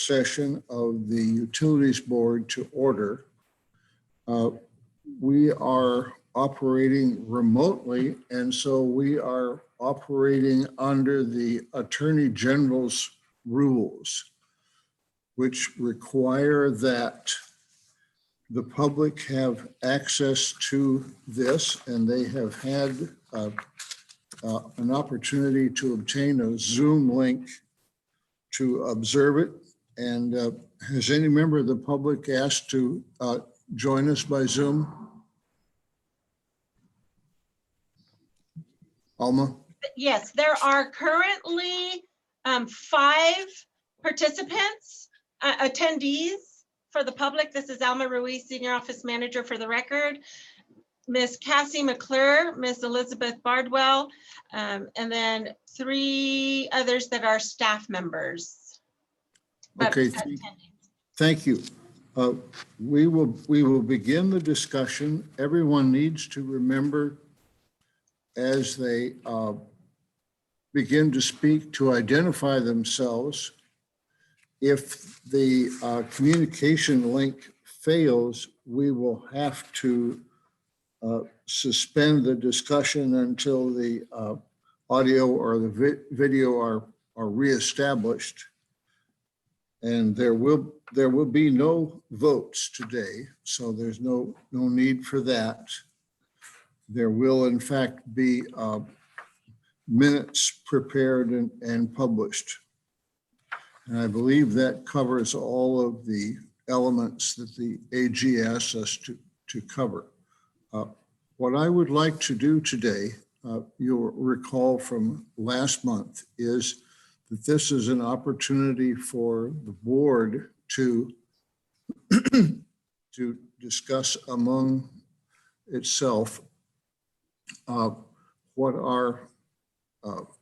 session of the Utilities Board to order. We are operating remotely, and so we are operating under the Attorney General's rules, which require that the public have access to this, and they have had an opportunity to obtain a Zoom link to observe it. And has any member of the public asked to join us by Zoom? Alma? Yes, there are currently 5 participants, attendees for the public. This is Alma Ruiz, Senior Office Manager for the record. Ms. Cassie McClure, Ms. Elizabeth Bardwell, and then 3 others that are staff members. Okay, thank you. We will begin the discussion. Everyone needs to remember as they begin to speak to identify themselves. If the communication link fails, we will have to suspend the discussion until the audio or the video are reestablished. And there will be no votes today, so there's no need for that. There will in fact be minutes prepared and published. And I believe that covers all of the elements that the AG asked us to cover. What I would like to do today, you'll recall from last month, is that this is an opportunity for the board to discuss among itself what our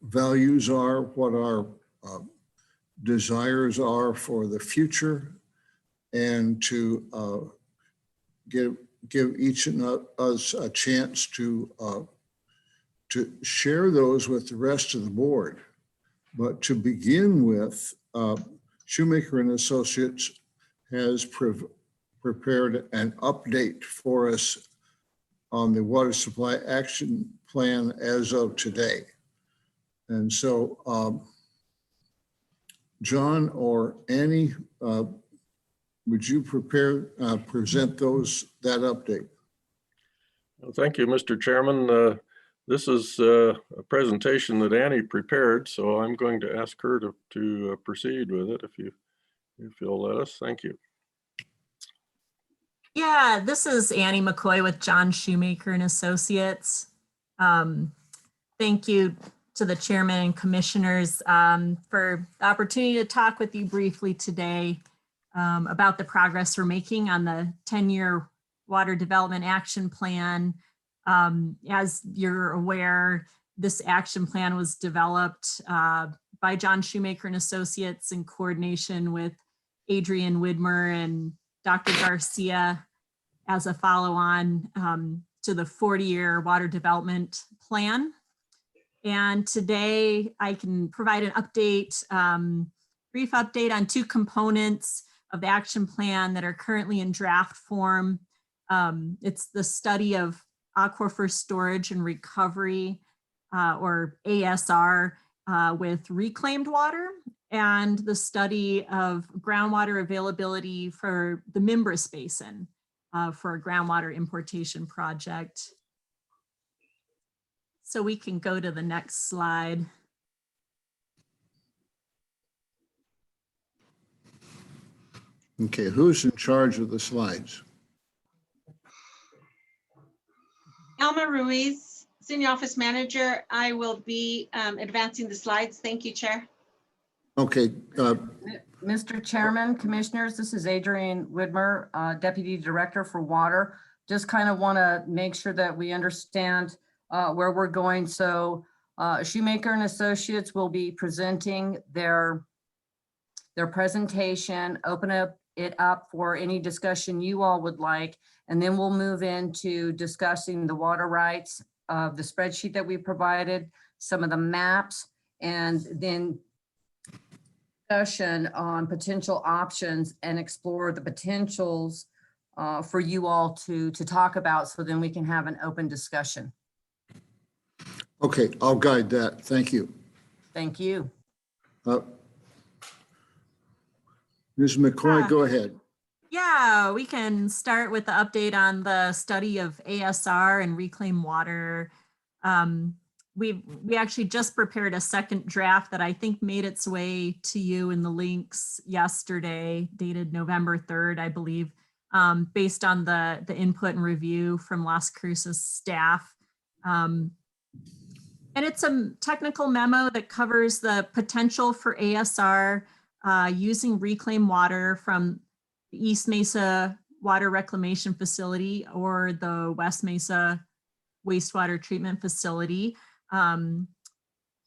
values are, what our desires are for the future, and to give each of us a chance to share those with the rest of the board. But to begin with, Shoemaker and Associates has prepared an update for us on the Water Supply Action Plan as of today. And so, John or Annie, would you present that update? Well, thank you, Mr. Chairman. This is a presentation that Annie prepared, so I'm going to ask her to proceed with it if you'll let us. Thank you. Yeah, this is Annie McCoy with John Shoemaker and Associates. Thank you to the chairman and commissioners for the opportunity to talk with you briefly today about the progress we're making on the 10-year Water Development Action Plan. As you're aware, this action plan was developed by John Shoemaker and Associates in coordination with Adrian Widmer and Dr. Garcia as a follow-on to the 40-year Water Development Plan. And today I can provide an update, brief update on 2 components of the action plan that are currently in draft form. It's the study of aquifer storage and recovery, or ASR, with reclaimed water, and the study of groundwater availability for the Mimbres Basin for a groundwater importation project. So we can go to the next slide. Okay, who's in charge of the slides? Alma Ruiz, Senior Office Manager. I will be advancing the slides. Thank you, Chair. Okay. Mr. Chairman, Commissioners, this is Adrian Widmer, Deputy Director for Water. Just kind of want to make sure that we understand where we're going. So Shoemaker and Associates will be presenting their presentation, open it up for any discussion you all would like, and then we'll move into discussing the water rights, the spreadsheet that we provided, some of the maps, and then discussion on potential options and explore the potentials for you all to talk about, so then we can have an open discussion. Okay, I'll guide that. Thank you. Thank you. Ms. McCoy, Yeah. go ahead. Yeah, we can start with the update on the study of ASR and reclaimed water. We actually just prepared a second draft that I think made its way to you in the links yesterday, dated November 3rd, I believe, based on the input and review from Las Cruces staff. And it's a technical memo that covers the potential for ASR using reclaimed water from the East Mesa Water Reclamation Facility or the West Mesa Wastewater Treatment Facility, and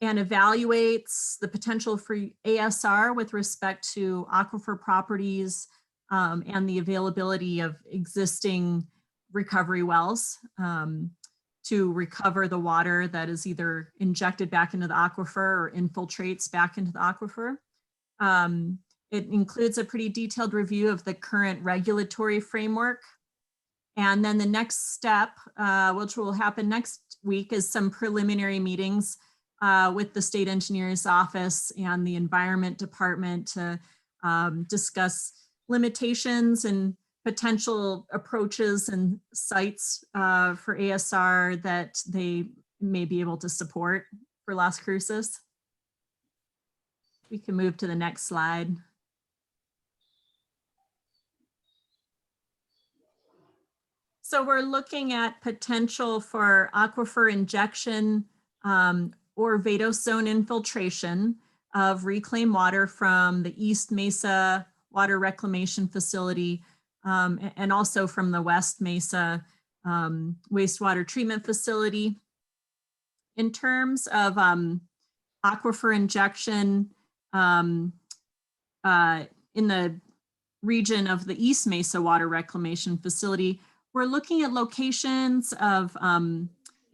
evaluates the potential for ASR with respect to aquifer properties and the availability of existing recovery wells to recover the water that is either injected back into the aquifer or infiltrates back into the aquifer. It includes a pretty detailed review of the current regulatory framework. And then the next step, which will happen next week, is some preliminary meetings with the state engineer's office and the environment department to discuss limitations and potential approaches and sites for ASR that they may be able to support for Las Cruces. We can move to the next slide. So we're looking at potential for aquifer injection or vadose infiltration of reclaimed water from the East Mesa Water Reclamation Facility and also from the West Mesa Wastewater Treatment Facility. In terms of aquifer injection in the region of the East Mesa Water Reclamation Facility, we're looking at locations of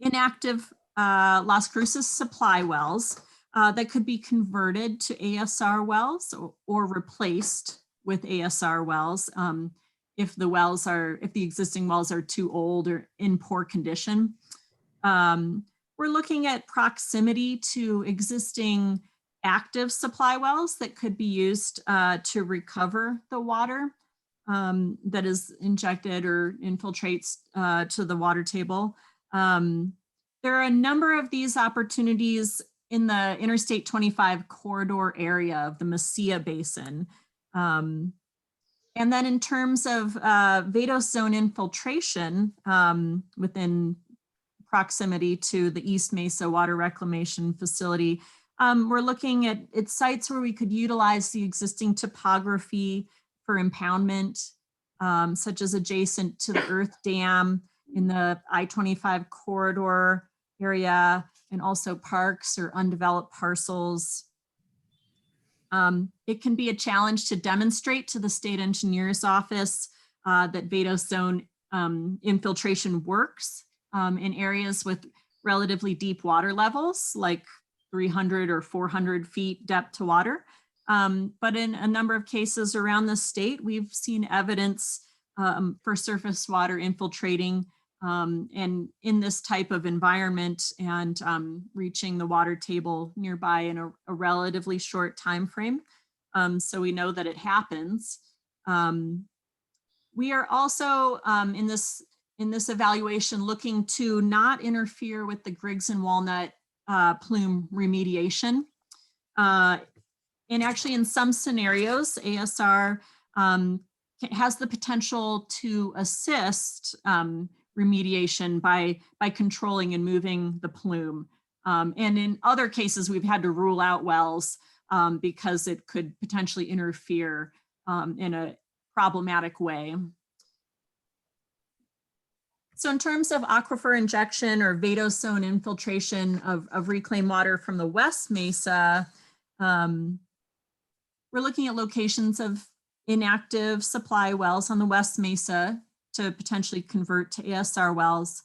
inactive Las Cruces supply wells that could be converted to ASR wells or replaced with ASR wells if the existing wells are too old or in poor condition. We're looking at proximity to existing active supply wells that could be used to recover the water that is injected or infiltrates to the water table. There are a number of these opportunities in the Interstate 25 corridor area of the Mesilla Basin. And then in terms of vadose zone infiltration within proximity to the East Mesa Water Reclamation Facility, we're looking at sites where we could utilize the existing topography for impoundment, such as adjacent to the Earth Dam in the I-25 corridor area, and also parks or undeveloped parcels. It can be a challenge to demonstrate to the state engineer's office that vadose zone infiltration works in areas with relatively deep water levels, like 300 or 400 feet depth to water. But in a number of cases around the state, we've seen evidence for surface water infiltrating and in this type of environment and reaching the water table nearby in a relatively short time frame. So we know that it happens. We are also in this evaluation looking to not interfere with the Griggs and Walnut plume remediation. And actually in some scenarios, ASR has the potential to assist remediation by controlling and moving the plume. And in other cases, we've had to rule out wells because it could potentially interfere in a problematic way. So in terms of aquifer injection or vadose zone infiltration of reclaimed water from the West Mesa, we're looking at locations of inactive supply wells on the West Mesa to potentially convert to ASR wells,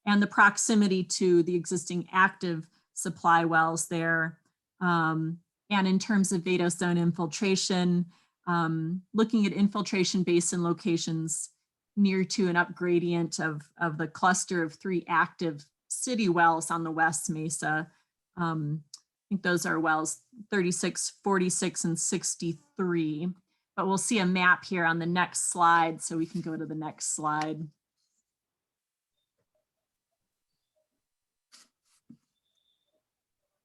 and the proximity to the existing active supply wells there. And And in terms of Vado zone infiltration, looking at infiltration basin locations near to an upgradient of the cluster of 3 active city wells on the West Mesa. I think those are wells 36, 46, and 63. But we'll see a map here on the next slide, so we can go to the next slide.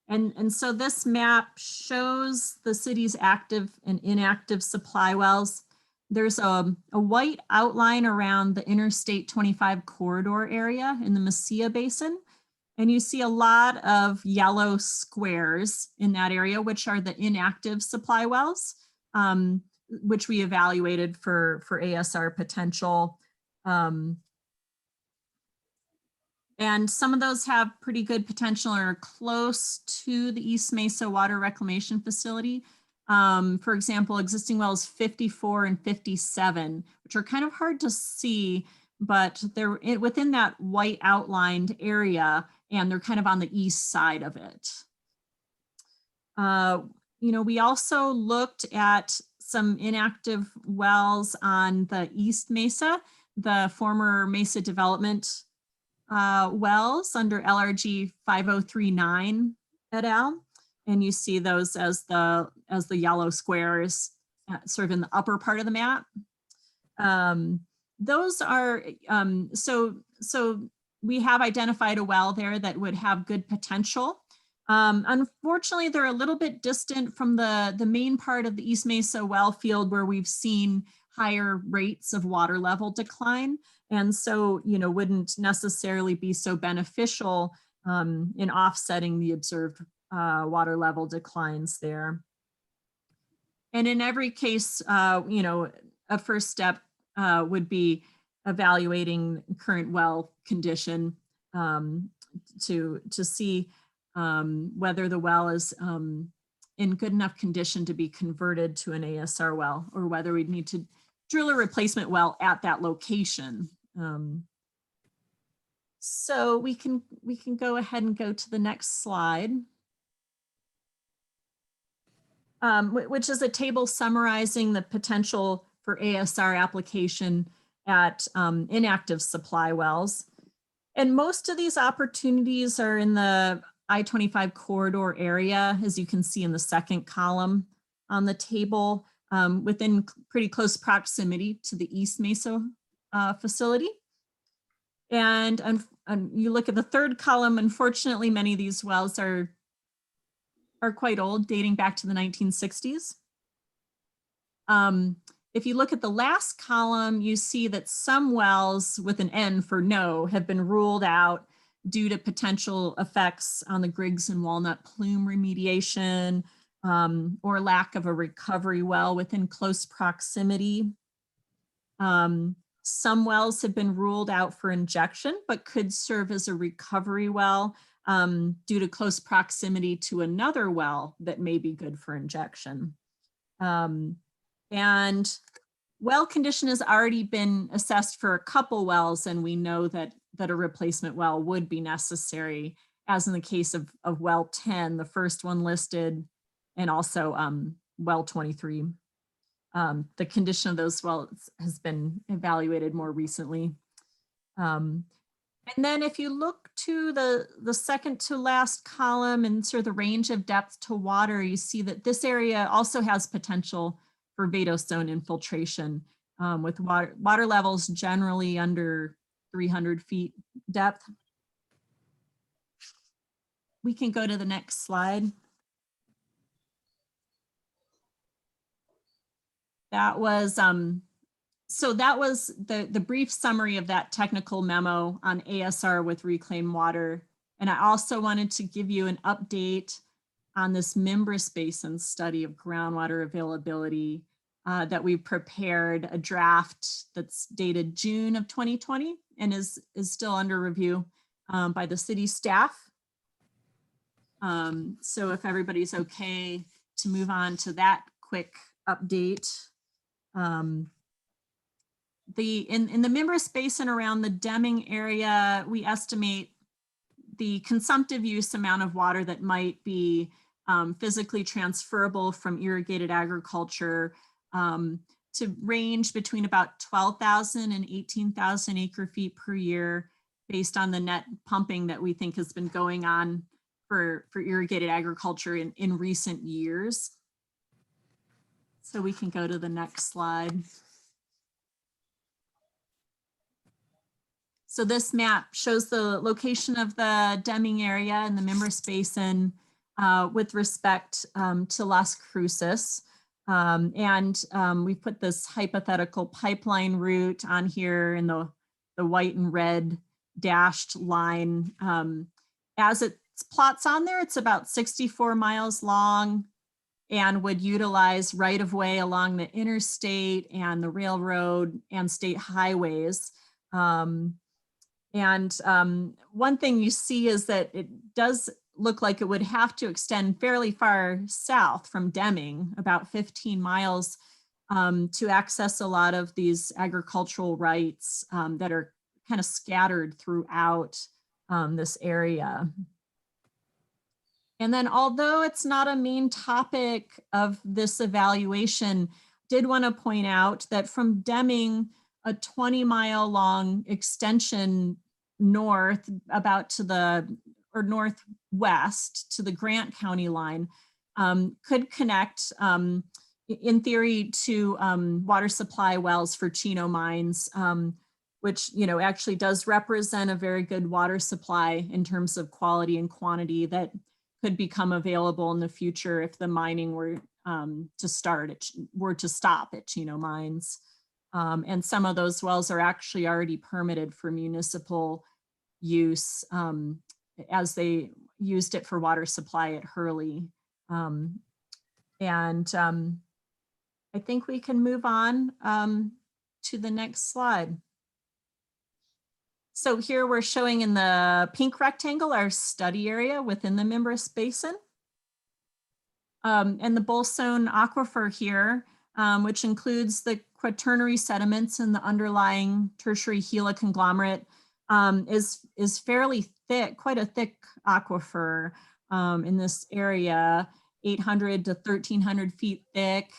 And so this map shows the city's active and inactive supply wells. There's a white outline around the Interstate 25 corridor area in the Mesilla Basin. And you see a lot of yellow squares in that area, which are the inactive supply wells, which we evaluated for ASR potential. And some of those have pretty good potential and are close to the East Mesa Water Reclamation Facility. For example, existing wells 54 and 57, which are kind of hard to see, but they're within that white outlined area, and they're kind of on the east side of it. You know, we also looked at some inactive wells on the East Mesa, the former Mesa Development wells under LRG 5039 et al. And you see those as the yellow squares sort of in the upper part of the map. Those are, so we have identified a well there that would have good potential. Unfortunately, they're a little bit distant from the main part of the East Mesa well field where we've seen higher rates of water level decline. And so, you know, wouldn't necessarily be so beneficial in offsetting the observed water level declines there. And in every case, you know, a first step would be evaluating current well condition to see whether the well is in good enough condition to be converted to an ASR well, or whether we'd need to drill a replacement well at that location. So we can go ahead and go to the next slide, which is a table summarizing the potential for ASR application at inactive supply wells. And most of these opportunities are in the I-25 corridor area, as you can see in the second column on the table, within pretty close proximity to the East Mesa facility. And you look at the third column, unfortunately, many of these wells are quite old, dating back to the 1960s. If you look at the last column, you see that some wells with an N for no have been ruled out due to potential effects on the Griggs and Walnut plume remediation, or lack of a recovery well within close proximity. Some wells have been ruled out for injection, but could serve as a recovery well due to close proximity to another well that may be good for injection. And well condition has already been assessed for a couple wells, and we know that a replacement well would be necessary, as in the case of well 10, the first one listed, and also well 23. The condition of those wells has been evaluated more recently. And then if you look to the second to last column and sort of the range of depth to water, you see that this area also has potential for Vado zone infiltration, with water levels generally under 300 feet depth. We can go to the next slide. That was, so that was the brief summary of that technical memo on ASR with reclaimed water. And I also wanted to give you an update on this Mimbres Basin study of groundwater availability that we prepared, a draft that's dated June of 2020 and is still under review by the city staff. So if everybody's okay to move on to that quick update. In the Mimbres Basin around the Deming area, we estimate the consumptive use amount of water that might be physically transferable from irrigated agriculture to range between about 12,000 and 18,000 acre feet per year based on the net pumping that we think has been going on for irrigated agriculture in recent years. So we can go to the next slide. So this map shows the location of the Deming area and the Mimbres Basin with respect to Las Cruces. We put this hypothetical pipeline route on here in the white and red dashed line. As it plots on there, it's about 64 miles long and would utilize right-of-way along the interstate and the railroad and state highways. One thing you see is that it does look like it would have to extend fairly far south from Deming, about 15 miles, to access a lot of these agricultural rights that are kind of scattered throughout this area. And then although it's not a main topic of this evaluation, did want to point out that from Deming, a 20-mile long extension north about to the, or northwest to the Grant County line could connect in theory to water supply wells for Chino Mines, which, you know, actually does represent a very good water supply in terms of quality and quantity that could become available in the future if the mining were to stop at Chino Mines. And some of those wells are actually already permitted for municipal use as they used it for water supply at Hurley. I think we can move on to the next slide. So here we're showing in the pink rectangle our study area within the Mimbres Basin. And the Bolsone Aquifer here, which includes the quaternary sediments and the underlying tertiary Gila conglomerate, is fairly thick, quite a thick aquifer in this area, 800 to 1,300 feet thick,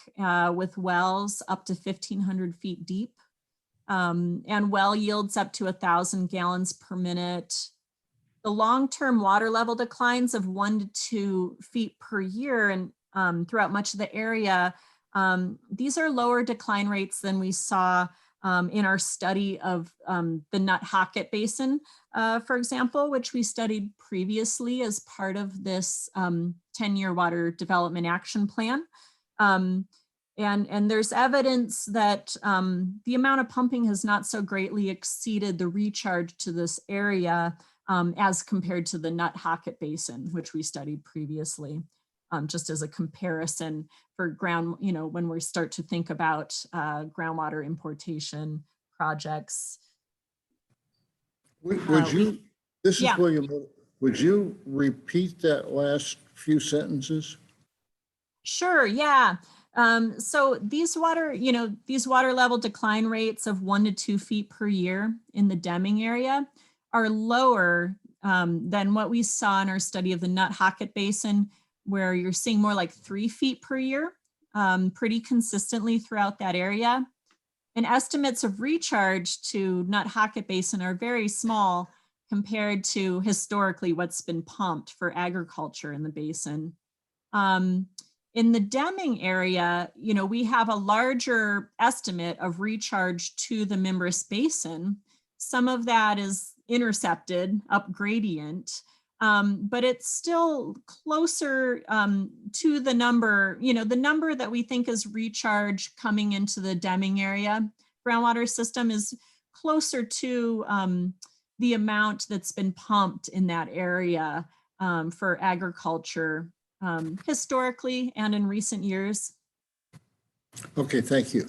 with wells up to 1,500 feet deep. And well yields up to 1,000 gallons per minute. The long-term water level declines of 1 to 2 feet per year and throughout much of the area, these are lower decline rates than we saw in our study of the Nuthocket Basin, for example, which we studied previously as part of this 10-year water development action plan. And there's evidence that the amount of pumping has not so greatly exceeded the recharge to this area as compared to the Nuthocket Basin, which we studied previously, just as a comparison for ground, you know, when we start to think about groundwater importation projects. Would you, this is yeah. William, would you repeat that last few sentences? Sure, yeah. So these water level decline rates of 1 to 2 feet per year in the Deming area are lower than what we saw in our study of the Nuthocket Basin, where you're seeing more like 3 feet per year, pretty consistently throughout that area. And estimates of recharge to Nuthocket Basin are very small compared to historically what's been pumped for agriculture in the basin. In the Deming area, you know, we have a larger estimate of recharge to the Mimbres Basin. Some of that is intercepted up gradient, but it's still closer to the number, you know, the number that we think is recharge coming into the Deming area groundwater system is closer to the amount that's been pumped in that area for agriculture historically and in recent years. Okay, thank you.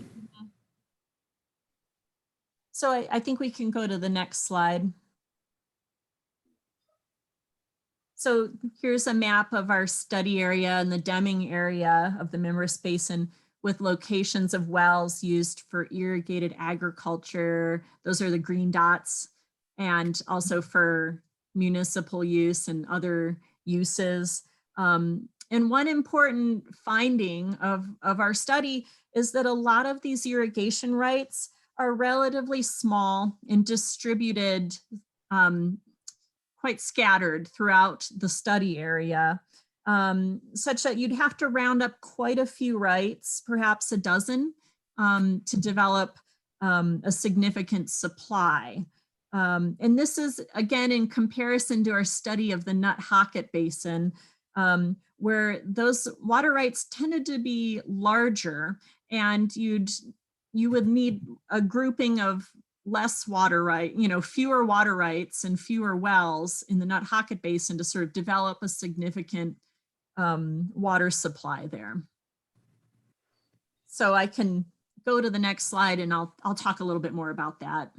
So I think we can go to the next slide. So here's a map of our study area in the Deming area of the Mimbres Basin with locations of wells used for irrigated agriculture. Those are the green dots, and also for municipal use and other uses. And one important finding of our study is that a lot of these irrigation rights are relatively small and distributed, quite scattered throughout the study area, such that you'd have to round up quite a few rights, perhaps a dozen, to develop a significant supply. And this is, again, in comparison to our study of the Nuthocket Basin, where those water rights tended to be larger, and you would need a grouping of less water right, fewer water rights and fewer wells in the Nuthocket Basin to sort of develop a significant water supply there. So I can go to the next slide and I'll talk a little bit more about that.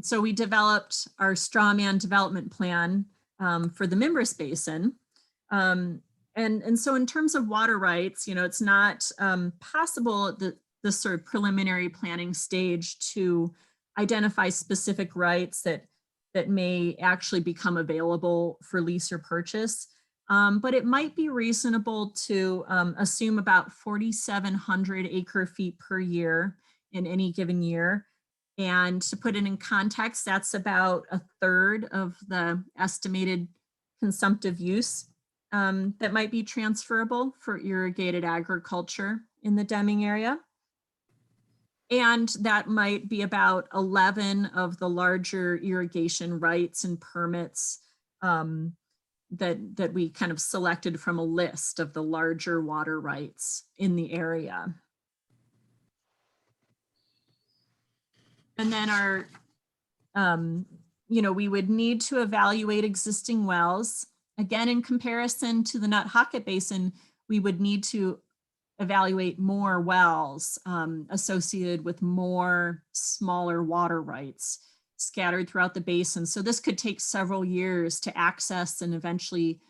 So we developed our strawman development plan for the Mimbres Basin. And so in terms of water rights, it's not possible at the sort of preliminary planning stage to identify specific rights that may actually become available for lease or purchase. But it might be reasonable to assume about 4,700 acre feet per year in any given year. And to put it in context, that's about a third of the estimated consumptive use that might be transferable for irrigated agriculture in the Deming area. And that might be about 11 of the larger irrigation rights and permits that we kind of selected from a list of the larger water rights in the area. And then our, we would need to evaluate existing wells. Again, in comparison to the Nuthocket Basin, we would need to evaluate more wells associated with more smaller water rights scattered throughout the basin. So this could take several years to access and eventually,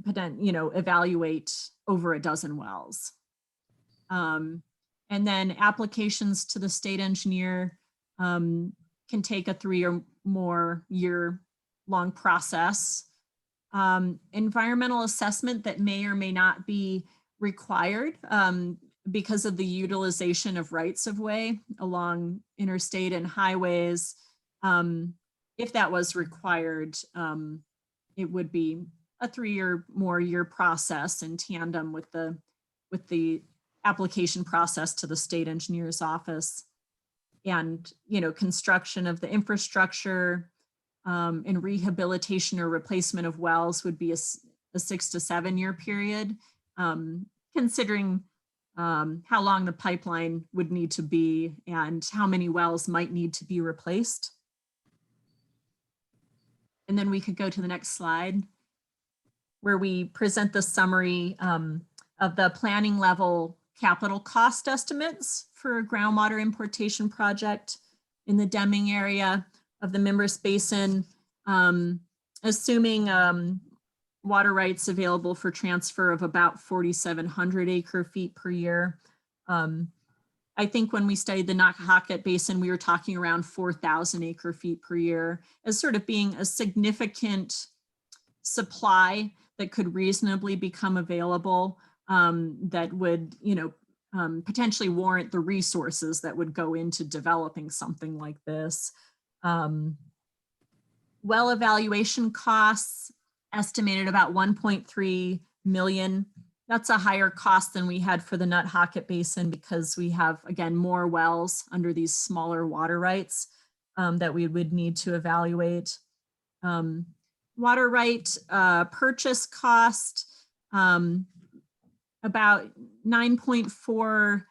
evaluate over a dozen wells. And then applications to the state engineer can take a 3 or more year long process. Environmental assessment that may or may not be required because of the utilization of rights of way along interstate and highways. If that was required, it would be a 3 or more year process in tandem with the application process to the state engineer's office. And, construction of the infrastructure and rehabilitation or replacement of wells would be a 6 to 7 year period, considering how long the pipeline would need to be and how many wells might need to be replaced. And then we could go to the next slide, where we present the summary of the planning level capital cost estimates for a groundwater importation project in the Deming area of the Mimbres Basin, assuming water rights available for transfer of about 4,700 acre feet per year. I think when we studied the Nuthocket Basin, we were talking around 4,000 acre feet per year as sort of being a significant supply that could reasonably become available, that would, potentially warrant the resources that would go into developing something like this. Well evaluation costs estimated about 1.3 million. That's a higher cost than we had for the Nuthocket Basin because we have, again, more wells under these smaller water rights that we would need to evaluate. Water right purchase cost, about 9.4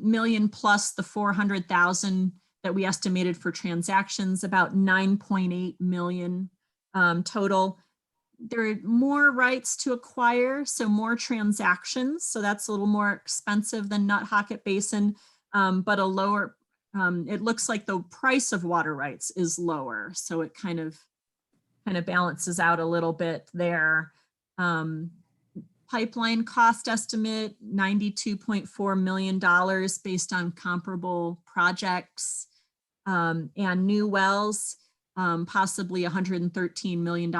million plus the 400,000 that we estimated for transactions, about 9.8 million total. There are more rights to acquire, so more transactions. So that's a little more expensive than Nuthocket Basin, but a lower, it looks like the price of water rights is lower. So it kind of balances out a little bit there. Pipeline cost estimate, $92.4 million based on comparable projects, and new wells, possibly $113 million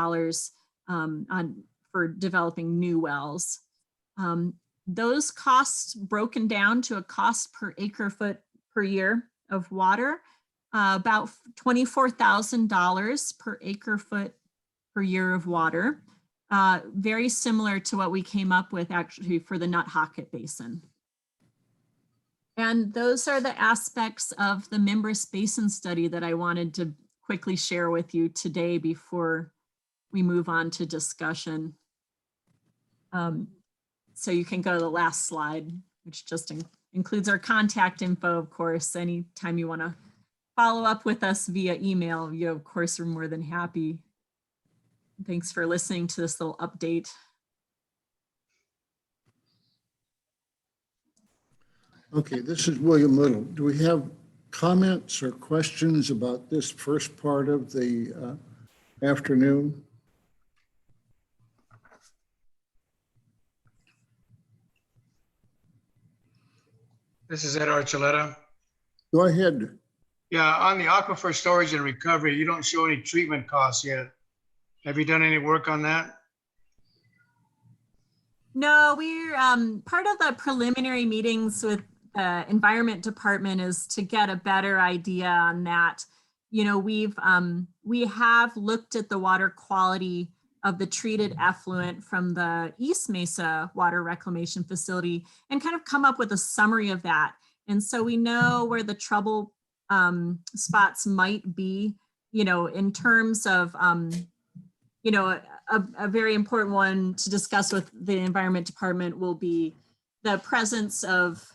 for developing new wells. Those costs broken down to a cost per acre foot per year of water, about $24,000 per acre foot per year of water. Very similar to what we came up with actually for the Nuthocket Basin. And those are the aspects of the Mimbres Basin study that I wanted to quickly share with you today before we move on to discussion. So you can go to the last slide, which just includes our contact info, of course. Anytime you want to follow up with us via email, you of course are more than happy. Thanks for listening to this little update. Okay, this is William Little. Do we have comments or questions about this first part of the afternoon? This is Ed Archuleta. Go ahead. Yeah, on the aquifer storage and recovery, you don't show any treatment costs yet. Have you done any work on that? No, we're part of the preliminary meetings with the Environment Department is to get a better idea on that. You know, we have looked at the water quality of the treated effluent from the East Mesa Water Reclamation Facility and kind of come up with a summary of that. And so we know where the trouble spots might be, you know, in terms of, you know, a very important one to discuss with the Environment Department will be the presence of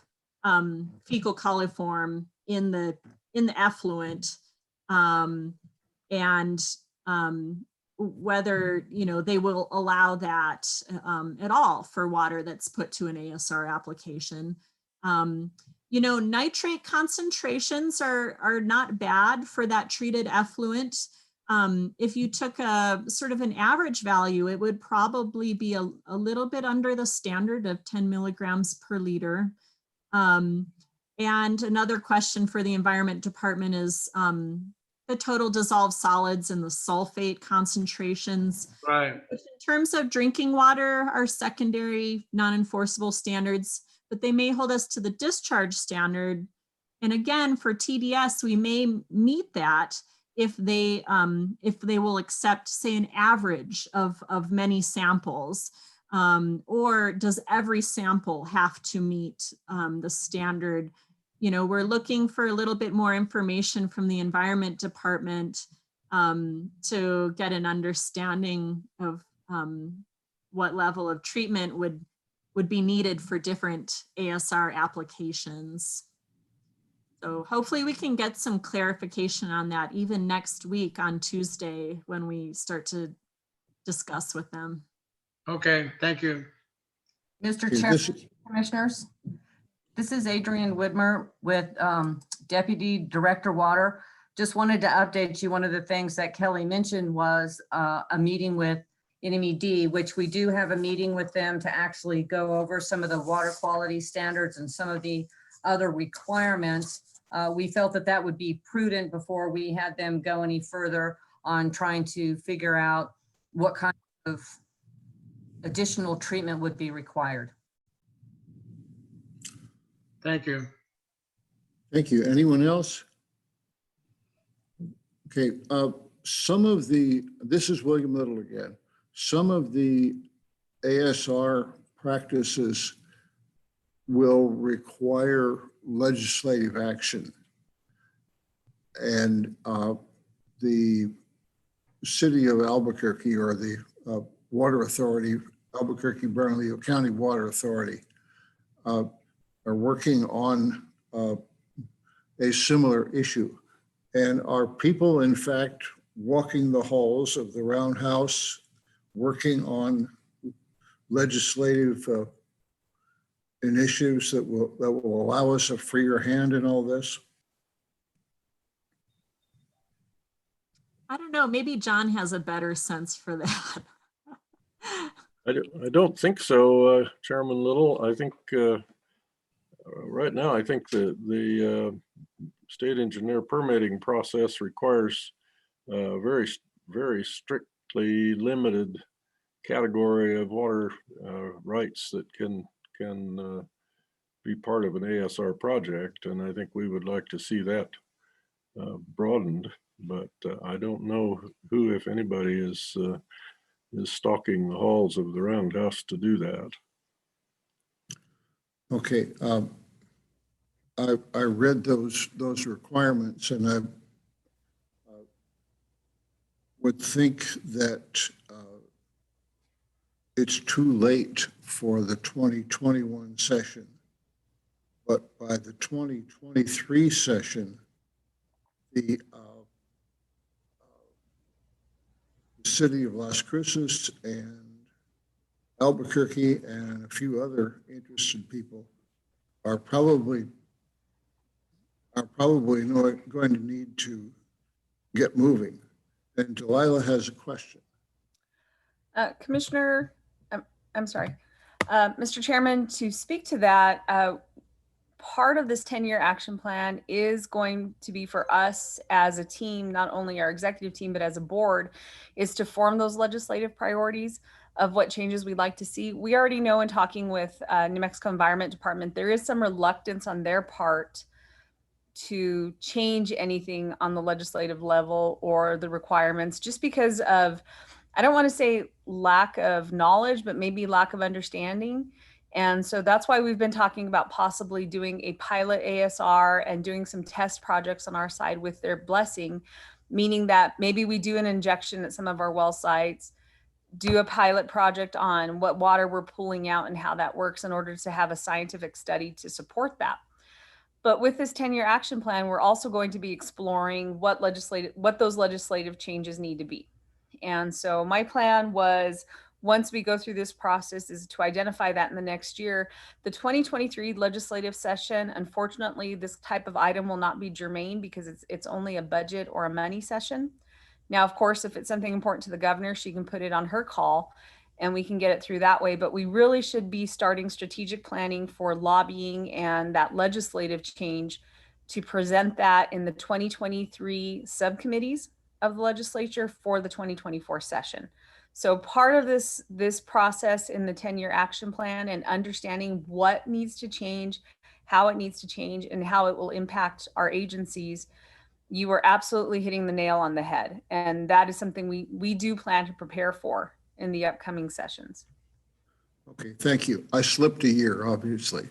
fecal coliform in the effluent, and whether, you know, they will allow that at all for water that's put to an ASR application. You know, nitrate concentrations are not bad for that treated effluent. If you took a sort of an average value, it would probably be a little bit under the standard of 10 milligrams per liter. And another question for the Environment Department is the total dissolved solids and the sulfate concentrations. Right. In terms of drinking water are secondary non-enforceable standards, but they may hold us to the discharge standard. And again, for TDS, we may meet that if they will accept, say, an average of many samples, or does every sample have to meet the standard? You know, we're looking for a little bit more information from the Environment Department to get an understanding of what level of treatment would be needed for different ASR applications. So hopefully we can get some clarification on that even next week on Tuesday when we start to discuss with them. Okay, thank you. Mr. Okay, Chairman, Commissioners, this is Adrienne Widmer with Deputy Director Water. Just wanted to update you. One of the things that Kelly mentioned was a meeting with NMED, which we do have a meeting with them to actually go over some of the water quality standards and some of the other requirements. We felt that that would be prudent before we had them go any further on trying to figure out what kind of additional treatment would be required. Thank you. Thank you. Anyone else? Okay, this is William Little again. Some of the ASR practices will require legislative action. And the city of Albuquerque, or the water authority, Albuquerque Bernalillo County Water Authority, are working on a similar issue. And are people, in fact, walking the halls of the Roundhouse, working on legislative initiatives that will allow us a freer hand in all this? I don't know, maybe John has a better sense for that. I don't think so, Chairman Little. I think right now, I think the state engineer permitting process requires very strictly limited category of water rights that can be part of an ASR project, and I think we would like to see that broadened. But I don't know who, if anybody, is stalking the halls of the Roundhouse to do that. Okay, I read those requirements, and I would think that it's too late for the 2021 session. But by the 2023 session, the city of Las Cruces and Albuquerque and a few other interested people are probably going to need to get moving. And Delilah has a question. Commissioner, I'm sorry, Mr. Chairman, to speak to that, part of this 10-year action plan is going to be for us as a team, not only our executive team, but as a board, is to form those legislative priorities of what changes we'd like to see. We already know in talking with New Mexico Environment Department, there is some reluctance on their part to change anything on the legislative level or the requirements, just because of, I don't want to say lack of knowledge, but maybe lack of understanding. And so that's why we've been talking about possibly doing a pilot ASR and doing some test projects on our side with their blessing, meaning that maybe we do an injection at some of our well sites, do a pilot project on what water we're pulling out and how that works in order to have a scientific study to support that. But with this 10-year action plan, we're also going to be exploring what those legislative changes need to be. And so my plan was, once we go through this process, is to identify that in the next year. The 2023 legislative session, unfortunately, this type of item will not be germane because it's only a budget or a money session. Now, of course, if it's something important to the governor, she can put it on her call and we can get it through that way. But we really should be starting strategic planning for lobbying and that legislative change to present that in the 2023 subcommittees of the legislature for the 2024 session. So part of this process in the 10-year action plan and understanding what needs to change, how it needs to change, and how it will impact our agencies, you are absolutely hitting the nail on the head. And that is something we do plan to prepare for in the upcoming sessions. Okay, thank you. I slipped a year, obviously.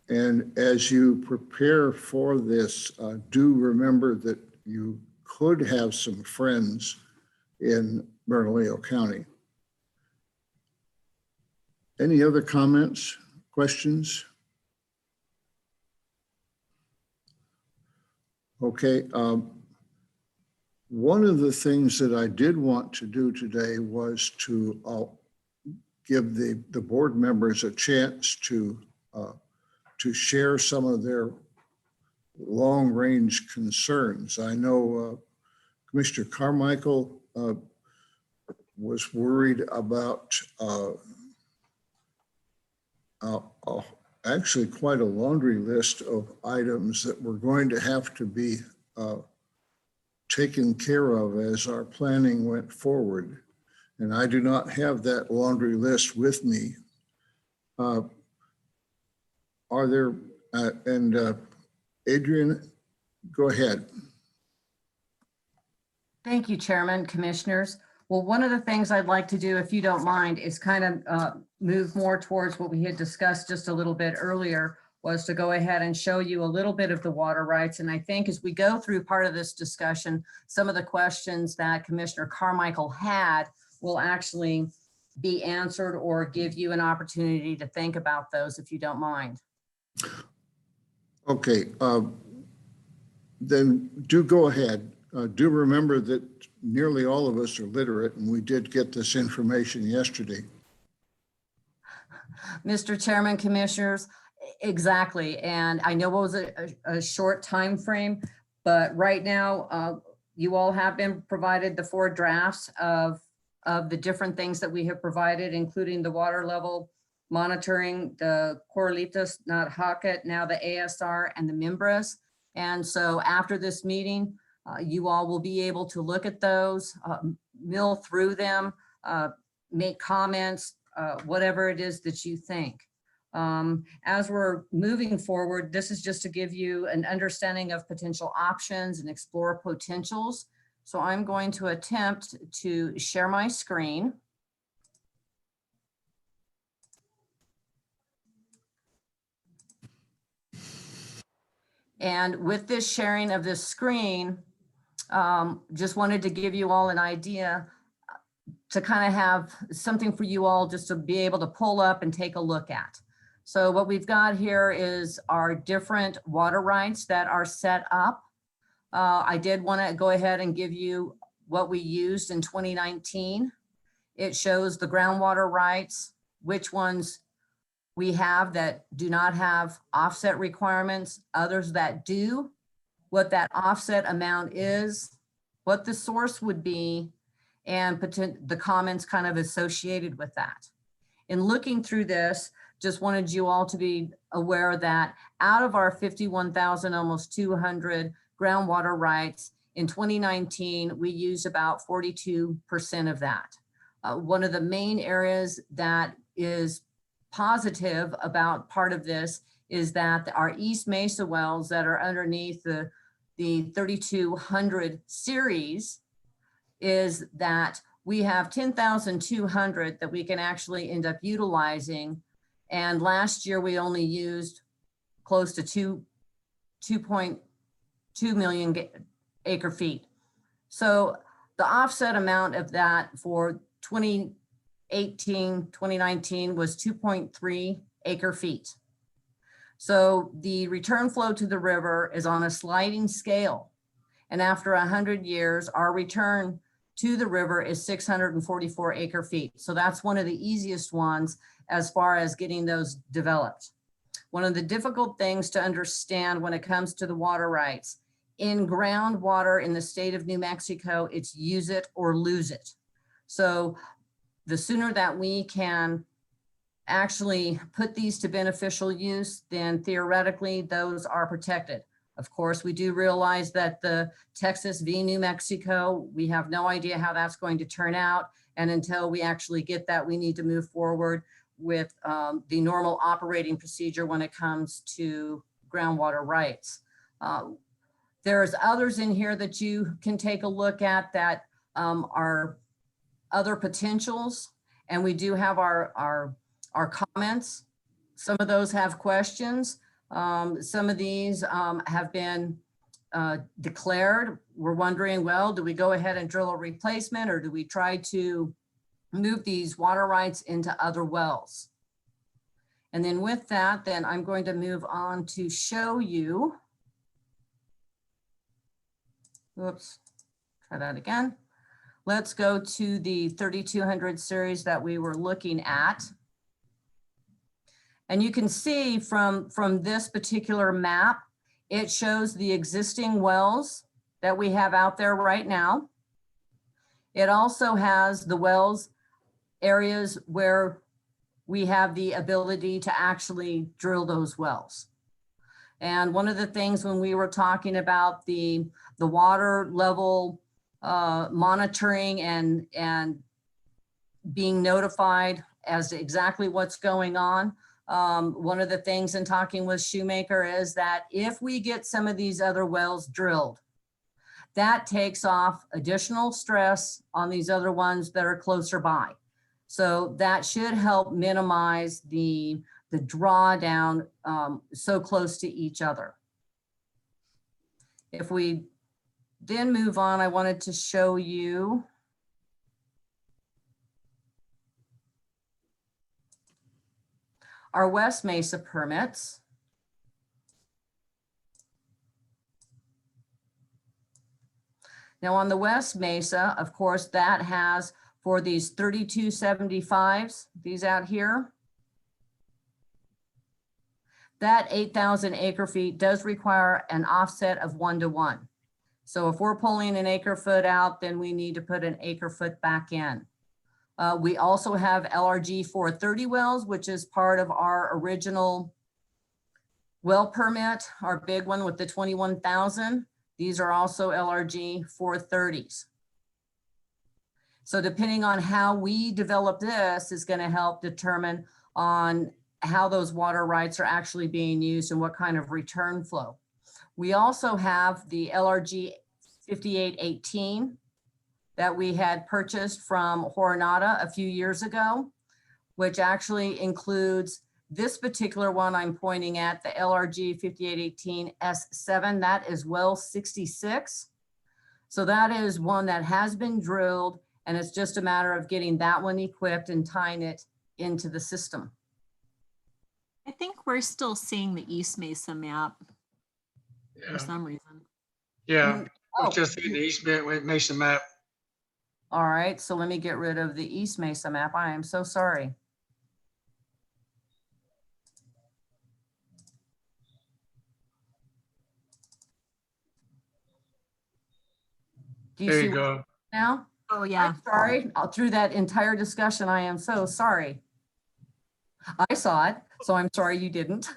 And as you prepare for this, do remember that you could have some friends in Bernalillo County. Any other comments, questions? Okay. One of the things that I did want to do today was to give the board members a chance to share some of their long-range concerns. I know Commissioner Carmichael was worried about actually quite a laundry list of items that were going to have to be taken care of as our planning went forward. And I do not have that laundry list with me. Are there, Adrian, go ahead. Thank you, Chairman, Commissioners. Well, one of the things I'd like to do, if you don't mind, is kind of move more towards what we had discussed just a little bit earlier, was to go ahead and show you a little bit of the water rights. And I think as we go through part of this discussion, some of the questions that Commissioner Carmichael had will actually be answered or give you an opportunity to think about those, if you don't mind. Okay, then do go ahead. Do remember that nearly all of us are literate, and we did get this information yesterday. Mr. Chairman, Commissioners, exactly. And I know it was a short time frame, but right now you all have been provided the 4 drafts of the different things that we have provided, including the water level monitoring, the Corralitos, not Hocket, now the ASR and the Mimbres. And so after this meeting, you all will be able to look at those, mill through them, make comments, whatever it is that you think. As we're moving forward, this is just to give you an understanding of potential options and explore potentials. So I'm going to attempt to share my screen. And with this sharing of this screen, just wanted to give you all an idea to kind of have something for you all just to be able to pull up and take a look at. So what we've got here is our different water rights that are set up. I did want to go ahead and give you what we used in 2019. It shows the groundwater rights, which ones we have that do not have offset requirements, others that do, what that offset amount is, what the source would be, and the comments kind of associated with that. In looking through this, just wanted you all to be aware that out of our 51,000, almost 200 groundwater rights, in 2019, we used about 42% of that. One of the main areas that is positive about part of this is that our East Mesa wells that are underneath the 3200 series is that we have 10,200 that we can actually end up utilizing. And last year we only used close to 2.2 million acre feet. So the offset amount of that for 2018, 2019 was 2.3 acre feet. So the return flow to the river is on a sliding scale. And after 100 years, our return to the river is 644 acre feet. So that's one of the easiest ones as far as getting those developed. One of the difficult things to understand when it comes to the water rights, in groundwater in the state of New Mexico, it's use it or lose it. So the sooner that we can actually put these to beneficial use, then theoretically those are protected. Of course, we do realize that the Texas v. New Mexico, we have no idea how that's going to turn out. And until we actually get that, we need to move forward with the normal operating procedure when it comes to groundwater rights. There's others in here that you can take a look at that are other potentials. And we do have our comments. Some of those have questions. Some of these have been declared. We're wondering, well, do we go ahead and drill a replacement, or do we try to move these water rights into other wells? And then with that, then I'm going to move on to show you. Oops, try that again. Let's go to the 3200 series that we were looking at. And you can see from this particular map, it shows the existing wells that we have out there right now. It also has the wells areas where we have the ability to actually drill those wells. And one of the things when we were talking about the water level monitoring and being notified as to exactly what's going on, one of the things in talking with Shoemaker is that if we get some of these other wells drilled, that takes off additional stress on these other ones that are closer by. So that should help minimize the drawdown so close to each other. If we then move on, I wanted to show you our West Mesa permits. Now on the West Mesa, of course, that has for these 3275s, these out here, that 8,000 acre feet does require an offset of 1-to-1. So if we're pulling an acre foot out, then we need to put an acre foot back in. We also have LRG 430 wells, which is part of our original well permit, our big one with the 21,000. These are also LRG 430s. So depending on how we develop this is going to help determine on how those water rights are actually being used and what kind of return flow. We also have the LRG 5818 that we had purchased from Horonata a few years ago, which actually includes this particular one I'm pointing at, the LRG 5818 S7, that is well 66. So that is one that has been drilled, and it's just a matter of getting that one equipped and tying it into the system. I think we're still seeing the East Mesa map Yeah, for some reason. yeah. Oh, It's just in the East Mesa map. all right, so let me get rid of the East Mesa map. I am so sorry. Do you There see you what go. now? Oh, yeah. I'm sorry, through that entire discussion, I am so sorry. I saw it, so I'm sorry you didn't.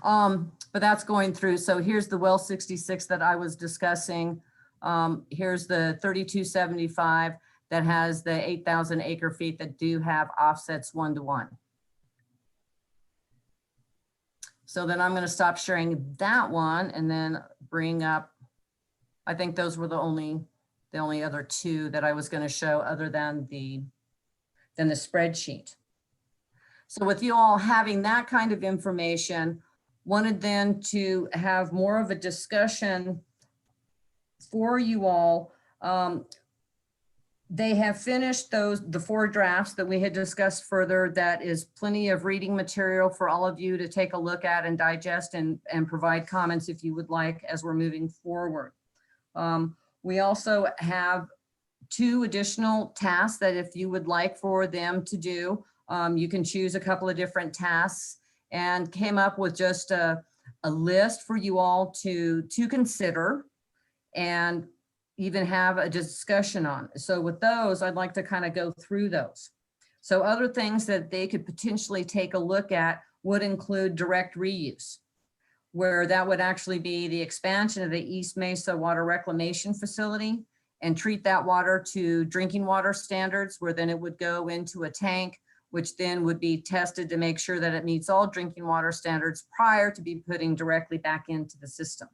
But that's going through. So here's the well 66 that I was discussing. Here's the 3275 that has the 8,000 acre feet that do have offsets 1-to-1. So then I'm going to stop sharing that one and then bring up, I think those were the only other two that I was going to show other than the spreadsheet. So with you all having that kind of information, wanted then to have more of a discussion for you all. They have finished the 4 drafts that we had discussed further. That is plenty of reading material for all of you to take a look at and digest and provide comments if you would like as we're moving forward. We also have 2 additional tasks that if you would like for them to do, you can choose a couple of different tasks, and came up with just a list for you all to consider and even have a discussion on. So with those, I'd like to kind of go through those. So other things that they could potentially take a look at would include direct reuse, where that would actually be the expansion of the East Mesa Water Reclamation Facility and treat that water to drinking water standards, where then it would go into a tank, which then would be tested to make sure that it meets all drinking water standards prior to be putting directly back into the system.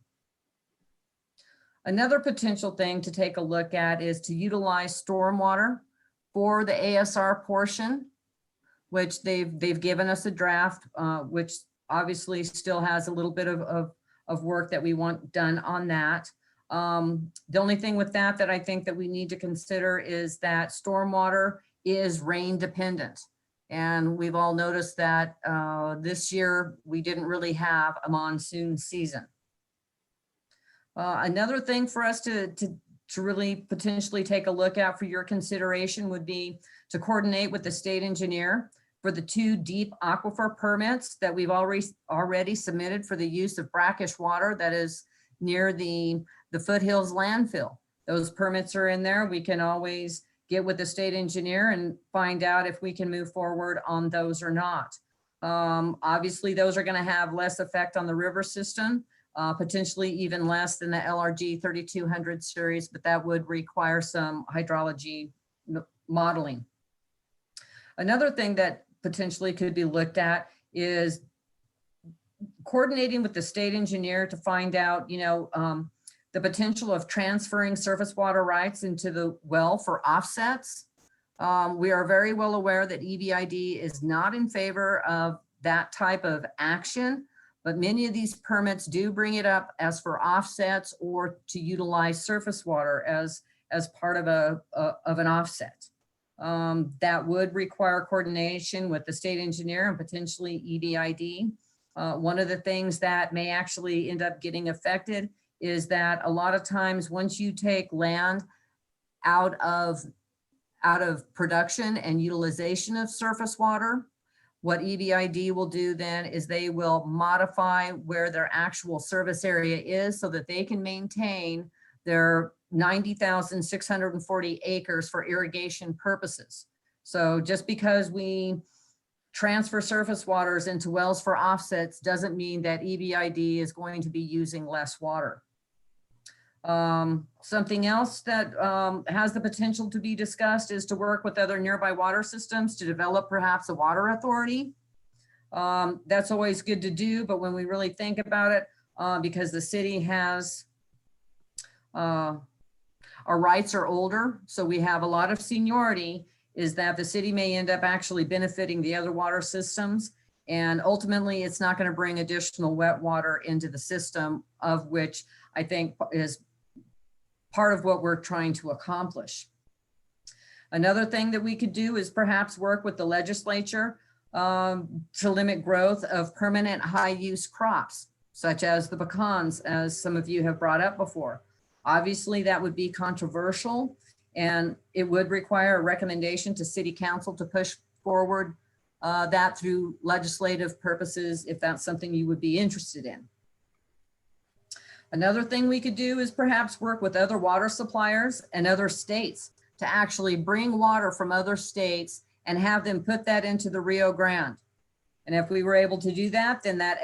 Another potential thing to take a look at is to utilize stormwater for the ASR portion, which they've given us a draft, which obviously still has a little bit of work that we want done on that. The only thing with that I think that we need to consider is that stormwater is rain dependent. And we've all noticed that this year we didn't really have a monsoon season. Another thing for us to really potentially take a look at for your consideration would be to coordinate with the state engineer for the 2 deep aquifer permits that we've already submitted for the use of brackish water that is near the Foothills landfill. Those permits are in there. We can always get with the state engineer and find out if we can move forward on those or not. Obviously, those are going to have less effect on the river system, potentially even less than the LRG 3200 series, but that would require some hydrology modeling. Another thing that potentially could be looked at is coordinating with the state engineer to find out, the potential of transferring surface water rights into the well for offsets. We are very well aware that EBID is not in favor of that type of action, but many of these permits do bring it up as for offsets or to utilize surface water as part of an offset. That would require coordination with the state engineer and potentially EBID. One of the things that may actually end up getting affected is that a lot of times once you take land out of production and utilization of surface water, what EBID will do then is they will modify where their actual service area is so that they can maintain their 90,640 acres for irrigation purposes. So just because we transfer surface waters into wells for offsets doesn't mean that EBID is going to be using less water. Something else that has the potential to be discussed is to work with other nearby water systems to develop perhaps a water authority. That's always good to do, but when we really think about it, because the city has, our rights are older, so we have a lot of seniority, is that the city may end up actually benefiting the other water systems. And ultimately, it's not going to bring additional wet water into the system, of which I think is part of what we're trying to accomplish. Another thing that we could do is perhaps work with the legislature to limit growth of permanent high-use crops, such as the pecans, as some of you have brought up before. Obviously, that would be controversial, and it would require a recommendation to City Council to push forward that through legislative purposes, if that's something you would be interested in. Another thing we could do is perhaps work with other water suppliers and other states to actually bring water from other states and have them put that into the Rio Grande. And if we were able to do that, then that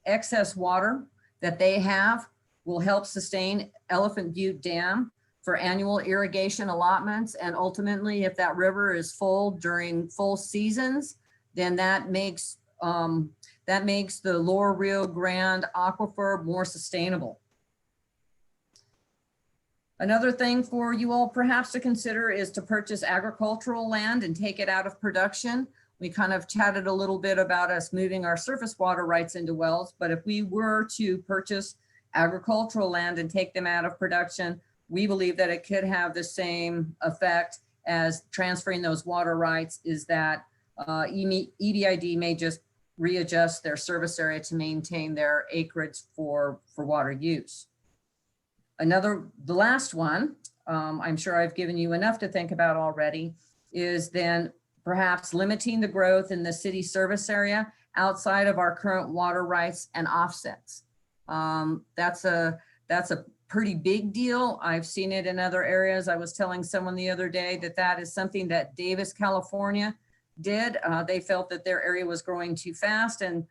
excess water that they have will help sustain Elephant Butte Dam for annual irrigation allotments. And ultimately, if that river is full during full seasons, then that makes the Lower Rio Grande aquifer more sustainable. Another thing for you all perhaps to consider is to purchase agricultural land and take it out of production. We kind of chatted a little bit about us moving our surface water rights into wells, but if we were to purchase agricultural land and take them out of production, we believe that it could have the same effect as transferring those water rights, is that EBID may just readjust their service area to maintain their acreage for water use. The last one, I'm sure I've given you enough to think about already, is then perhaps limiting the growth in the city service area outside of our current water rights and offsets. That's a pretty big deal. I've seen it in other areas. I was telling someone the other day that that is something that Davis, California did. They felt that their area was growing too fast, and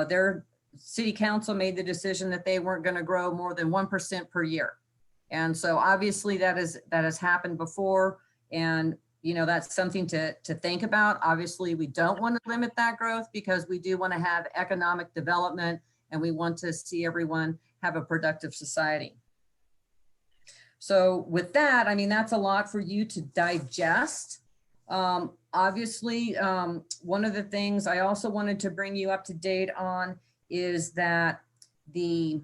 their city council made the decision that they weren't going to grow more than 1% per year. And so obviously that has happened before. And, you know, that's something to think about. Obviously, we don't want to limit that growth because we do want to have economic development and we want to see everyone have a productive society. So with that, I mean, that's a lot for you to digest. Obviously, one of the things I also wanted to bring you up to date on is that the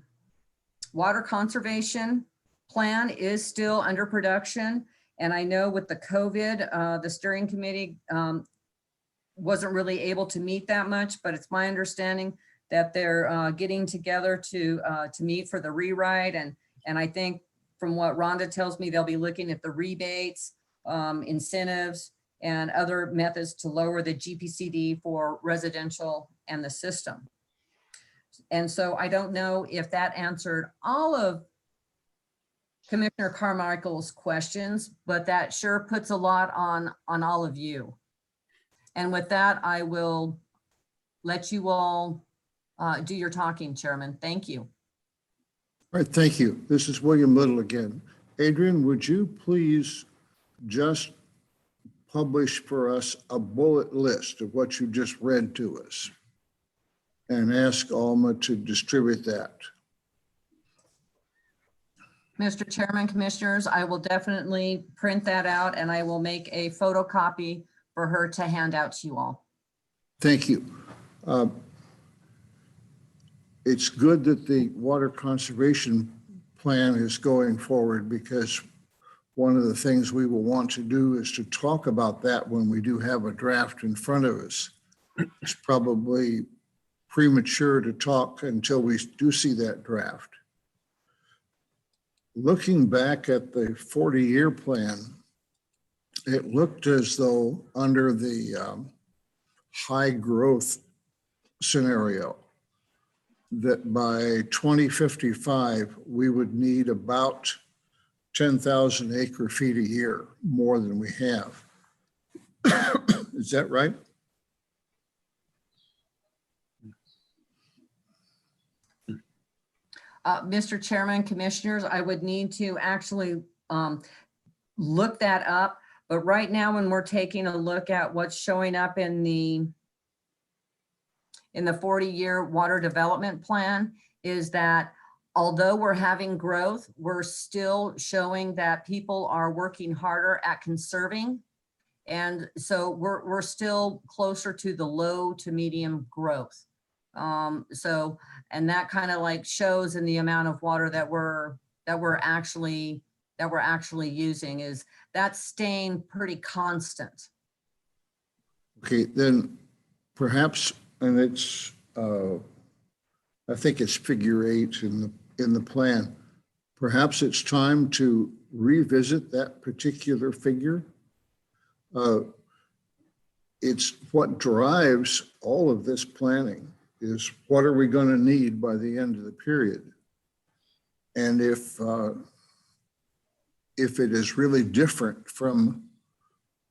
water conservation plan is still under production. And I know with the COVID, the steering committee wasn't really able to meet that much, but it's my understanding that they're getting together to meet for the rewrite. And I think from what Rhonda tells me, they'll be looking at the rebates, incentives, and other methods to lower the GPCD for residential and the system. And so I don't know if that answered all of Commissioner Carmichael's questions, but that sure puts a lot on all of you. And with that, I will let you all do your talking, Chairman. Thank you. All right, thank you. This is William Little again. Adrian, would you please just publish for us a bullet list of what you just read to us and ask Alma to distribute that? Mr. Chairman, Commissioners, I will definitely print that out and I will make a photocopy for her to hand out to you all. Thank you. It's good that the water conservation plan is going forward, because one of the things we will want to do is to talk about that when we do have a draft in front of us. It's probably premature to talk until we do see that draft. Looking back at the 40-year plan, it looked as though under the high growth scenario that by 2055, we would need about 10,000 acre feet a year more than we have. Is that right? Mr. Chairman, Commissioners, I would need to actually look that up. But right now, when we're taking a look at what's showing up in the 40-year water development plan, is that although we're having growth, we're still showing that people are working harder at conserving. And so we're still closer to the low to medium growth. So, and that kind of like shows in the amount of water that we're actually using, is that's staying pretty constant. Okay, then perhaps, and it's, I think it's figure 8 in the plan. Perhaps it's time to revisit that particular figure. It's what drives all of this planning, is what are we going to need by the end of the period? And if it is really different from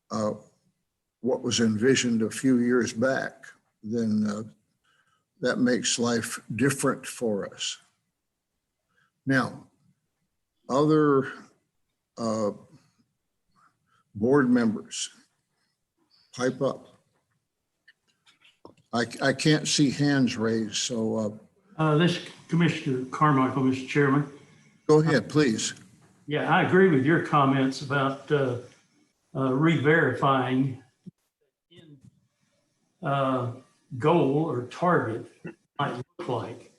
what was envisioned a few years back, then that makes life different for us. Now, other board members, pipe up. I can't see hands raised, so This is Commissioner Carmichael, Mr. Chairman. go ahead, please. Yeah, I agree with your comments about re-verifying in goal or target might look like,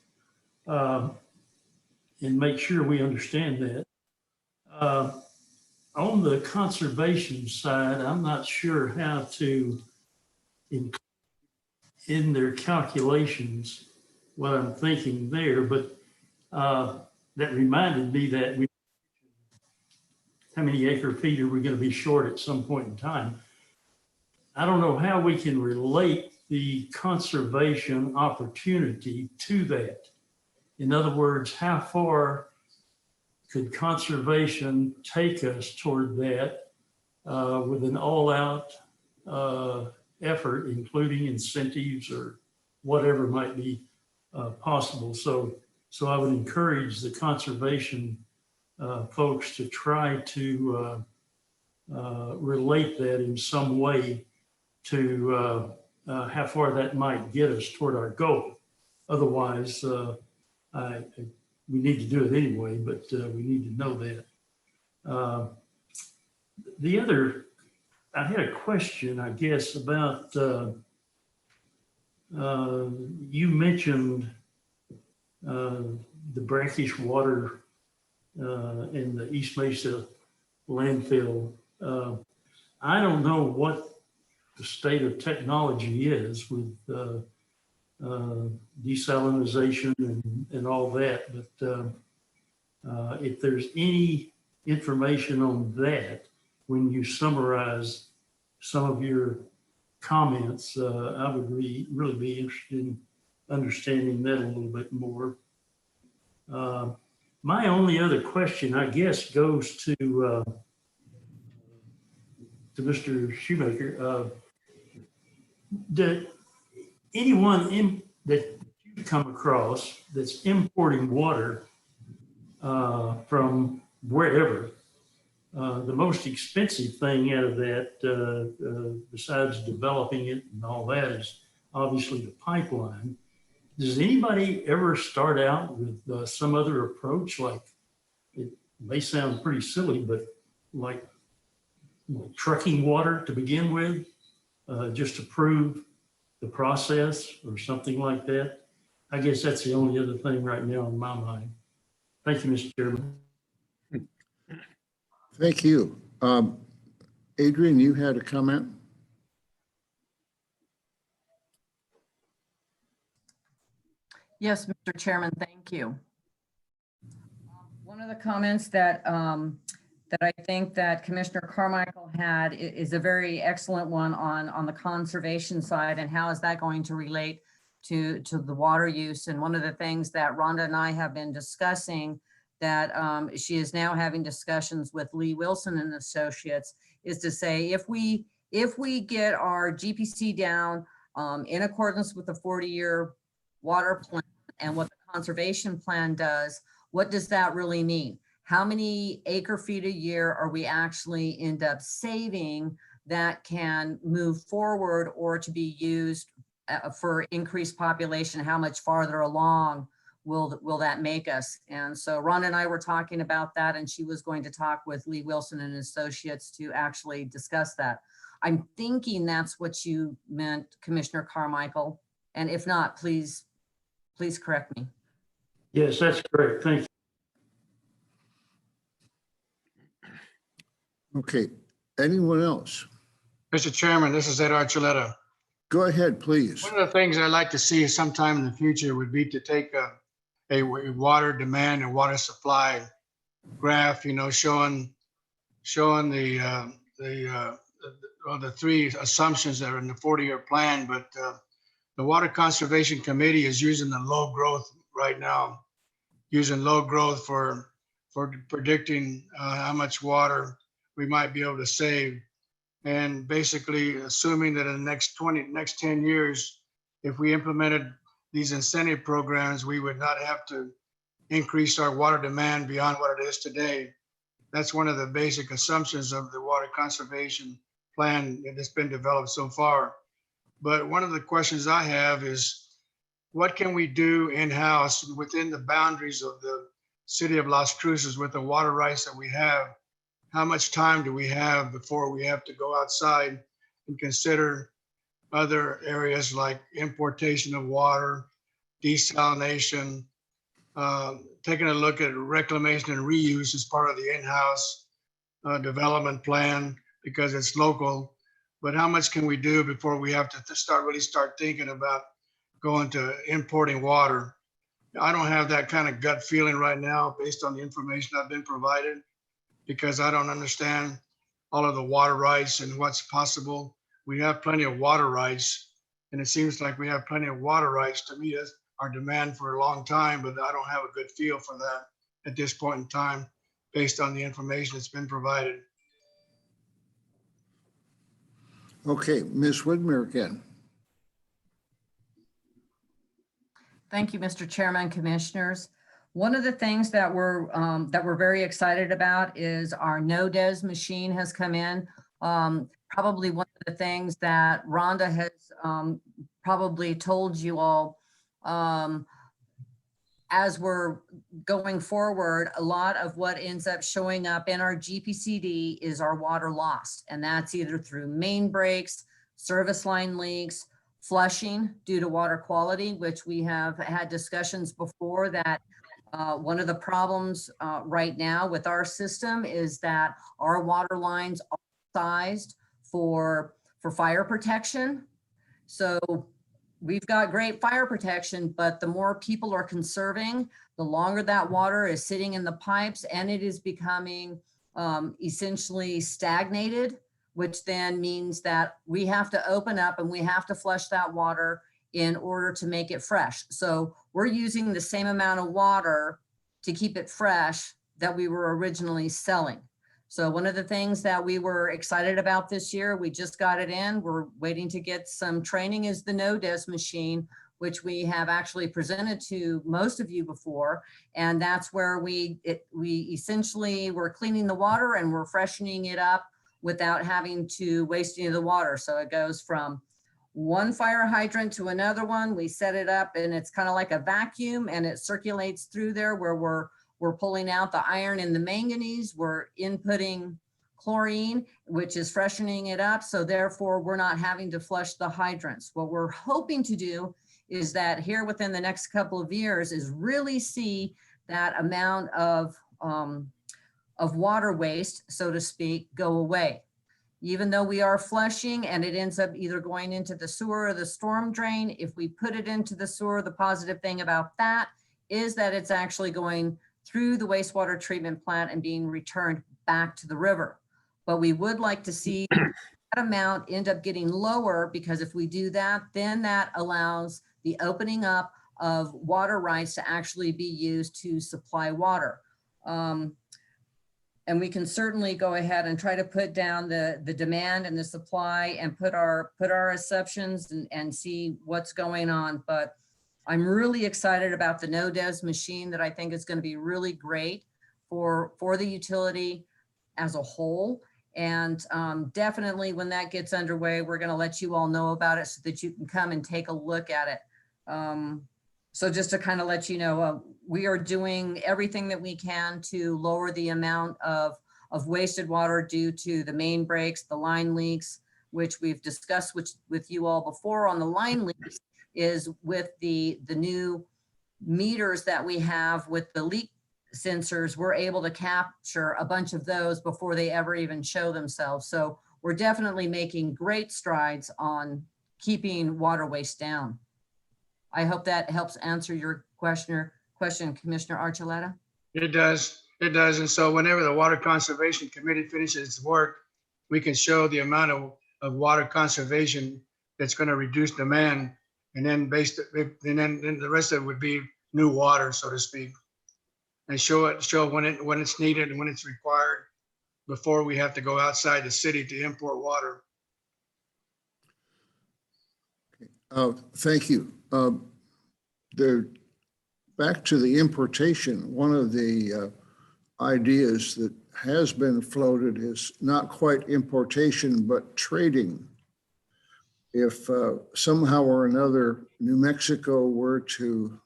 and make sure we understand that. On the conservation side, I'm not sure how to include in their calculations what I'm thinking there, but that reminded me that how many acre feet are we going to be short at some point in time? I don't know how we can relate the conservation opportunity to that. In other words, how far could conservation take us toward that with an all-out effort, including incentives or whatever might be possible? So I would encourage the conservation folks to try to relate that in some way to how far that might get us toward our goal. Otherwise, we need to do it anyway, but we need to know that. The other, I had a question, I guess, about, you mentioned the brackish water in the East Mesa landfill. I don't know what the state of technology is with desalinization and all that, but if there's any information on that, when you summarize some of your comments, I would really be interested in understanding that a little bit more. My only other question, I guess, goes to Mr. Shoemaker. Did anyone that you come across that's importing water from wherever, the most expensive thing out of that, besides developing it and all that, is obviously the pipeline. Does anybody ever start out with some other approach? Like, it may sound pretty silly, but like trucking water to begin with, just to prove the process or something like that? I guess that's the only other thing right now in my mind. Thank you, Mr. Chairman. Thank you. Adrian, you had a comment? Yes, Mr. Chairman, thank you. One of the comments that that I think that Commissioner Carmichael had is a very excellent one on the conservation side, and how is that going to relate to the water use. And one of the things that Rhonda and I have been discussing, that she is now having discussions with Lee Wilson and Associates, is to say, if we get our GPC down in accordance with the 40-year water plan and what the conservation plan does, what does that really mean? How many acre feet a year are we actually end up saving that can move forward or to be used for increased population? How much farther along will that make us? And so Ron and I were talking about that, and she was going to talk with Lee Wilson and Associates to actually discuss that. I'm thinking that's what you meant, Commissioner Carmichael. And if not, please correct me. Yes, that's correct. Thank you. Okay, anyone else? Mr. Chairman, this is Ed Archuleta. Go ahead, please. One of the things I'd like to see sometime in the future would be to take a water demand and water supply graph, showing the three assumptions that are in the 40-year plan, but the Water Conservation Committee is using the low growth right now, using low growth for predicting how much water we might be able to save. And basically assuming that in the next 10 years, if we implemented these incentive programs, we would not have to increase our water demand beyond what it is today. That's one of the basic assumptions of the water conservation plan that's been developed so far. But one of the questions I have is, what can we do in-house within the boundaries of the city of Las Cruces with the water rights that we have? How much time do we have before we have to go outside and consider other areas like importation of water, desalination, taking a look at reclamation and reuse as part of the in-house development plan because it's local? But how much can we do before we have to start thinking about going to importing water? I don't have that kind of gut feeling right now based on the information I've been provided, because I don't understand all of the water rights and what's possible. We have plenty of water rights, and it seems like we have plenty of water rights to meet our demand for a long time, but I don't have a good feel for that at this point in time based on the information that's been provided. Okay, Ms. Whitmer again. Thank you, Mr. Chairman, Commissioners. One of the things that we're very excited about is our NODES machine has come in. Probably one of the things that Rhonda has probably told you all, as we're going forward, a lot of what ends up showing up in our GPCD is our water lost. And that's either through main breaks, service line leaks, flushing due to water quality, which we have had discussions before that one of the problems right now with our system is that our water lines are sized for fire protection. So we've got great fire protection, but the more people are conserving, the longer that water is sitting in the pipes and it is becoming essentially stagnated, which then means that we have to open up and we have to flush that water in order to make it fresh. So we're using the same amount of water to keep it fresh that we were originally selling. So one of the things that we were excited about this year, we just got it in, we're waiting to get some training, is the NODES machine, which we have actually presented to most of you before. And that's where we essentially, we're cleaning the water and we're freshening it up without having to waste any of the water. So it goes from one fire hydrant to another one. We set it up and it's kind of like a vacuum and it circulates through there where we're pulling out the iron and the manganese. We're inputting chlorine, which is freshening it up. So therefore we're not having to flush the hydrants. What we're hoping to do is that here within the next couple of years is really see that amount of water waste, so to speak, go away. Even though we are flushing and it ends up either going into the sewer or the storm drain, if we put it into the sewer, the positive thing about that is that it's actually going through the wastewater treatment plant and being returned back to the river. But we would like to see that amount end up getting lower, because if we do that, then that allows the opening up of water rights to actually be used to supply water. And we can certainly go ahead and try to put down the demand and the supply and put our assumptions and see what's going on. But I'm really excited about the no-des machine that I think is going to be really great for the utility as a whole. And definitely when that gets underway, we're going to let you all know about it so that you can come and take a look at it. So just to kind of let you know, we are doing everything that we can to lower the amount of wasted water due to the main breaks, the line leaks, which we've discussed with you all before on the line leaks, is with the new meters that we have with the leak sensors, we're able to capture a bunch of those before they ever even show themselves. So we're definitely making great strides on keeping water waste down. I hope that helps answer your question, Commissioner Archuleta. It does. It does. And so whenever the Water Conservation Committee finishes its work, we can show the amount of water conservation that's going to reduce demand. And then then the rest of it would be new water, so to speak. And show when it's needed and when it's required before we have to go outside the city to import water. Thank you. Back to the importation, one of the ideas that has been floated is not quite importation, but trading. If somehow or another New Mexico were to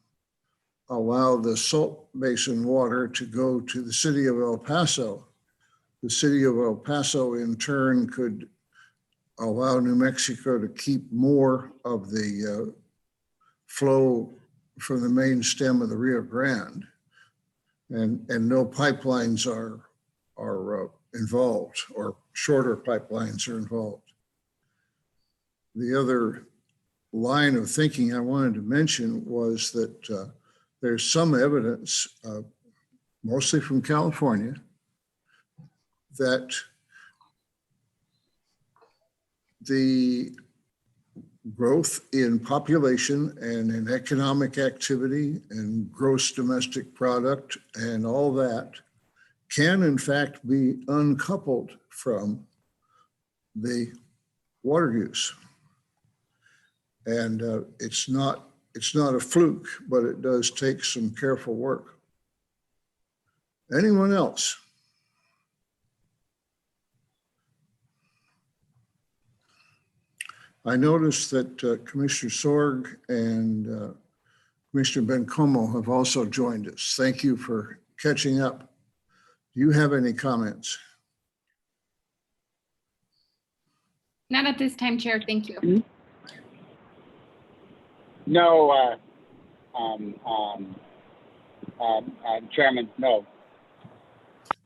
allow the salt basin water to go to the city of El Paso, the city of El Paso in turn could allow New Mexico to keep more of the flow from the main stem of the Rio Grande, and no pipelines are involved, or shorter pipelines are involved. The other line of thinking I wanted to mention was that there's some evidence, mostly from California, that the growth in population and in economic activity and gross domestic product and all that can in fact be uncoupled from the water use. And it's not a fluke, but it does take some careful work. Anyone else? I noticed that Commissioner Sorg and Commissioner Bencomo have also joined us. Thank you for catching up. Do you have any comments? Not at this time, Chair. Thank you. No, Chairman, no.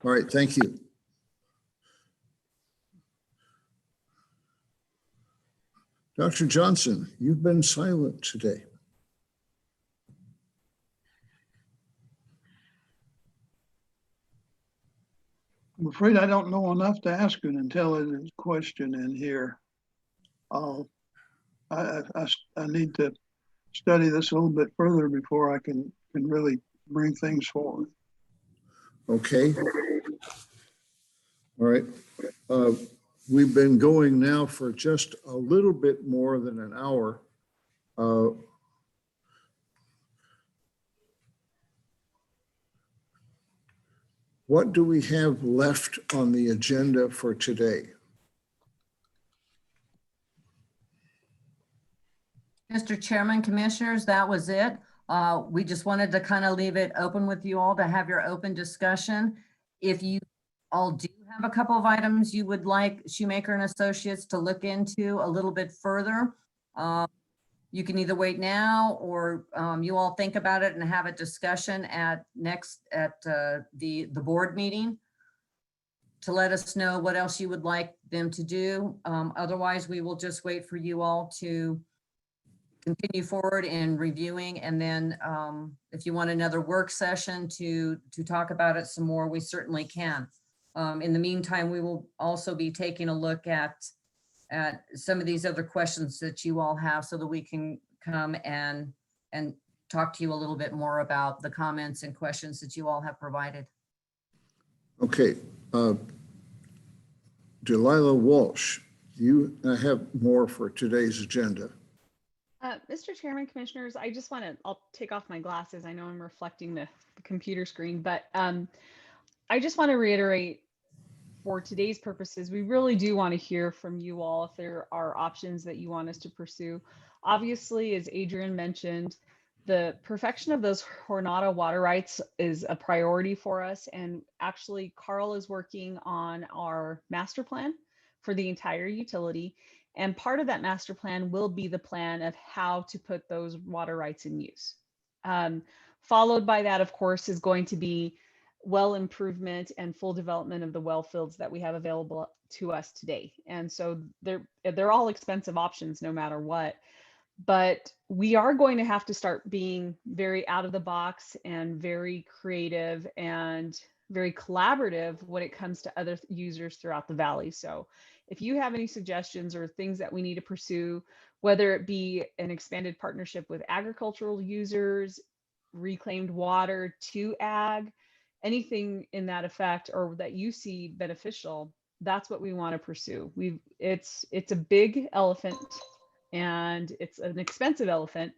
All right, thank you. Dr. Johnson, you've been silent today. I'm afraid I don't know enough to ask an intelligent question in here. I need to study this a little bit further before I can really bring things forward. Okay. All right. We've been going now for just a little bit more than an hour. What do we have left on the agenda for today? Mr. Chairman, Commissioners, that was it. We just wanted to kind of leave it open with you all to have your open discussion. If you all do have a couple of items you would like Shoemaker and Associates to look into a little bit further, you can either wait now or you all think about it and have a discussion at the board meeting to let us know what else you would like them to do. Otherwise, we will just wait for you all to continue forward in reviewing. And then if you want another work session to talk about it some more, we certainly can. In the meantime, we will also be taking a look at some of these other questions that you all have so that we can come and talk to you a little bit more about the comments and questions that you all have provided. Okay. Delilah Walsh, you have more for today's agenda. Mr. Chairman, Commissioners, I just want to, I'll take off my glasses. I know I'm reflecting the computer screen, but I just want to reiterate for today's purposes, we really do want to hear from you all if there are options that you want us to pursue. Obviously, as Adrian mentioned, the perfection of those Jornada water rights is a priority for us. And actually, Carl is working on our master plan for the entire utility. And part of that master plan will be the plan of how to put those water rights in use. Followed by that, of course, is going to be well improvement and full development of the well fields that we have available to us today. And so they're all expensive options no matter what. But we are going to have to start being very out of the box and very creative and very collaborative when it comes to other users throughout the valley. So if you have any suggestions or things that we need to pursue, whether it be an expanded partnership with agricultural users, reclaimed water to ag, anything in that effect or that you see beneficial, that's what we want to pursue. It's a big elephant and it's an expensive elephant,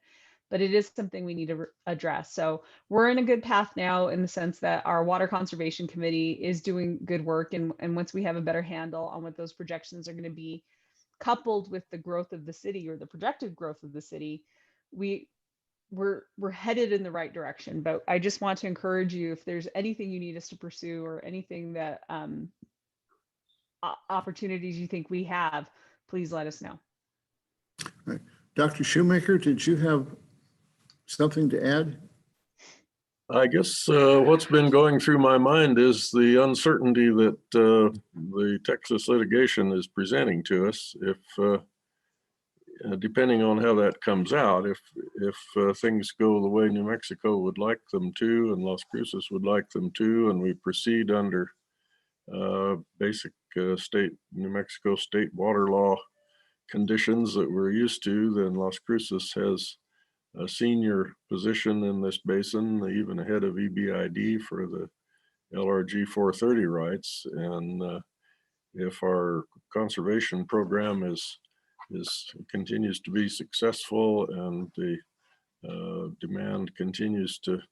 but it is something we need to address. So we're in a good path now in the sense that our Water Conservation Committee is doing good work. And once we have a better handle on what those projections are going to be, coupled with the growth of the city or the projected growth of the city, we're headed in the right direction. But I just want to encourage you, if there's anything you need us to pursue or anything that opportunities you think we have, please let us know. Right. Dr. Shoemaker, did you have something to add? I guess what's been going through my mind is the uncertainty that the Texas litigation is presenting to us. If depending on how that comes out, if things go the way New Mexico would like them to and Las Cruces would like them to, and we proceed under basic New Mexico state water law conditions that we're used to, then Las Cruces has a senior position in this basin, even ahead of EBID for the LRG 430 rights. And if our conservation program continues to be successful and the demand continues to,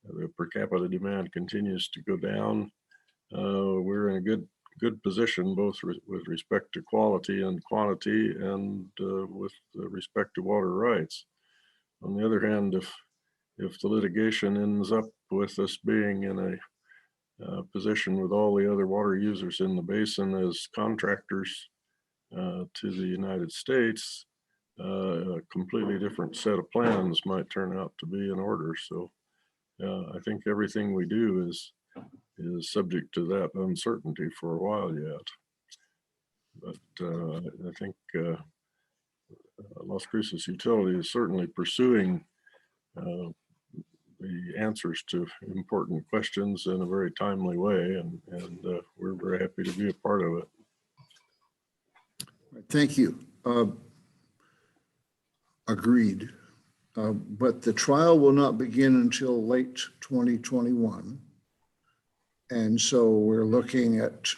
the per capita demand continues to go down, we're in a good position, both with respect to quality and quantity and with respect to water rights. On the other hand, if the litigation ends up with us being in a position with all the other water users in the basin as contractors to the United States, a completely different set of plans might turn out to be in order. So I think everything we do is subject to that uncertainty for a while yet. But I think Las Cruces Utility is certainly pursuing the answers to important questions in a very timely way, and we're very happy to be a part of it. Thank you. Agreed. But the trial will not begin until late 2021. And so we're looking at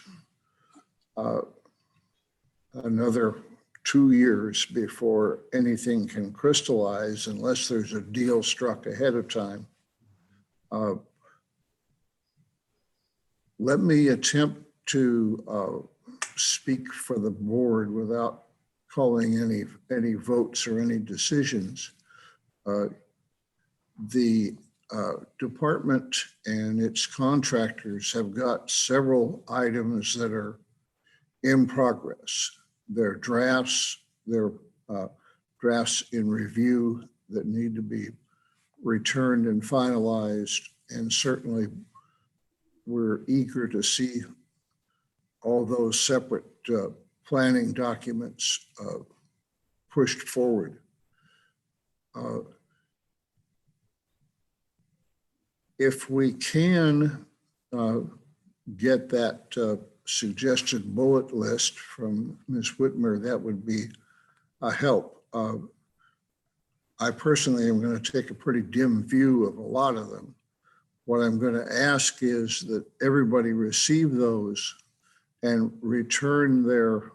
another 2 years before anything can crystallize unless there's a deal struck ahead of time. Let me attempt to speak for the board without calling any votes or any decisions. The department and its contractors have got several items that are in progress. They're drafts in review that need to be returned and finalized. And certainly we're eager to see all those separate planning documents pushed forward. If we can get that suggested bullet list from Ms. Whitmer, that would be a help. I personally am going to take a pretty dim view of a lot of them. What I'm going to ask is that everybody receive those and return their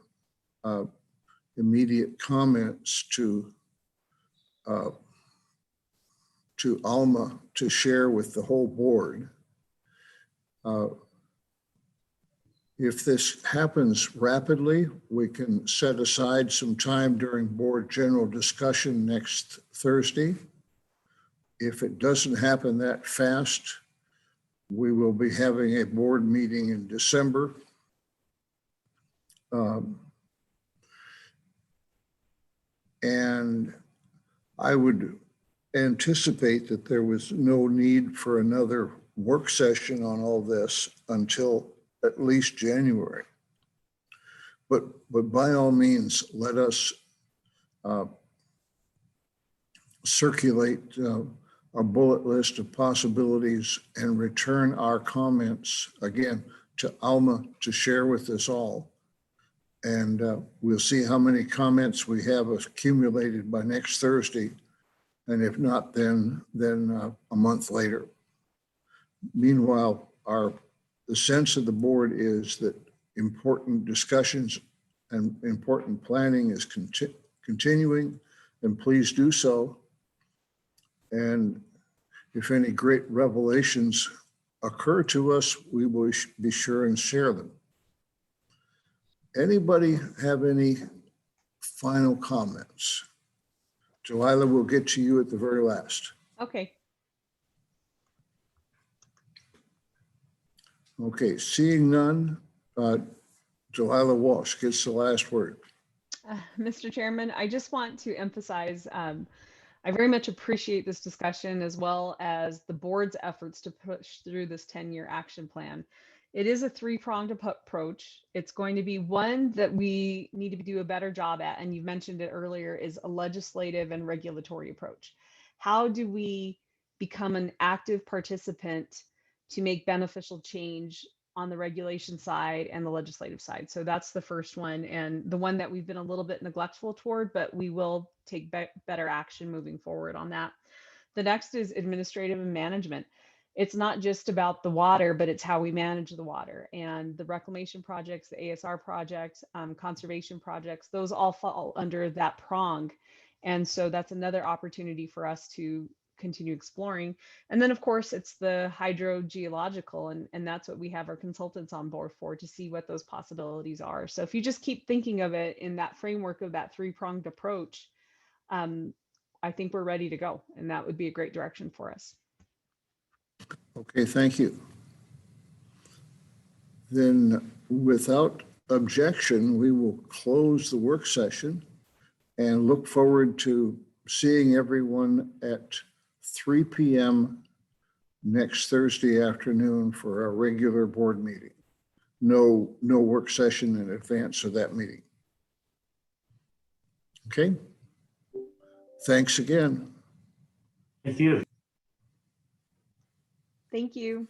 immediate comments to to Alma to share with the whole board. If this happens rapidly, we can set aside some time during board general discussion next Thursday. If it doesn't happen that fast, we will be having a board meeting in December. And I would anticipate that there was no need for another work session on all this until at least January. But by all means, let us circulate a bullet list of possibilities and return our comments again to Alma to share with us all. And we'll see how many comments we have accumulated by next Thursday. And if not, then a month later. Meanwhile, the sense of the board is that important discussions and important planning is continuing, and please do so. And if any great revelations occur to us, we will be sure and share them. Anybody have any final comments? Delilah, will get to you at the very last. Okay. Okay, seeing none, Delilah Walsh gets the last word. Mr. Chairman, I just want to emphasize, I very much appreciate this discussion as well as the board's efforts to push through this 10-year action plan. It is a three-pronged approach. It's going to be one that we need to do a better job at, and you mentioned it earlier, is a legislative and regulatory approach. How do we become an active participant to make beneficial change on the regulation side and the legislative side? So that's the first one, and the one that we've been a little bit neglectful toward, but we will take better action moving forward on that. The next is administrative and management. It's not just about the water, but it's how we manage the water, and the reclamation projects, the ASR projects, conservation projects, those all fall under that prong. And so that's another opportunity for us to continue exploring. And then of course it's the hydrogeological, and that's what we have our consultants on board for, to see what those possibilities are. So if you just keep thinking of it in that framework of that three-pronged approach, I think we're ready to go, and that would be a great direction for us. Okay, thank you. Then without objection, we will close the work session and look forward to seeing everyone at 3 p.m. next Thursday afternoon for our regular board meeting. No work session in advance of that meeting. Okay. Thanks again. Thank you. Thank you.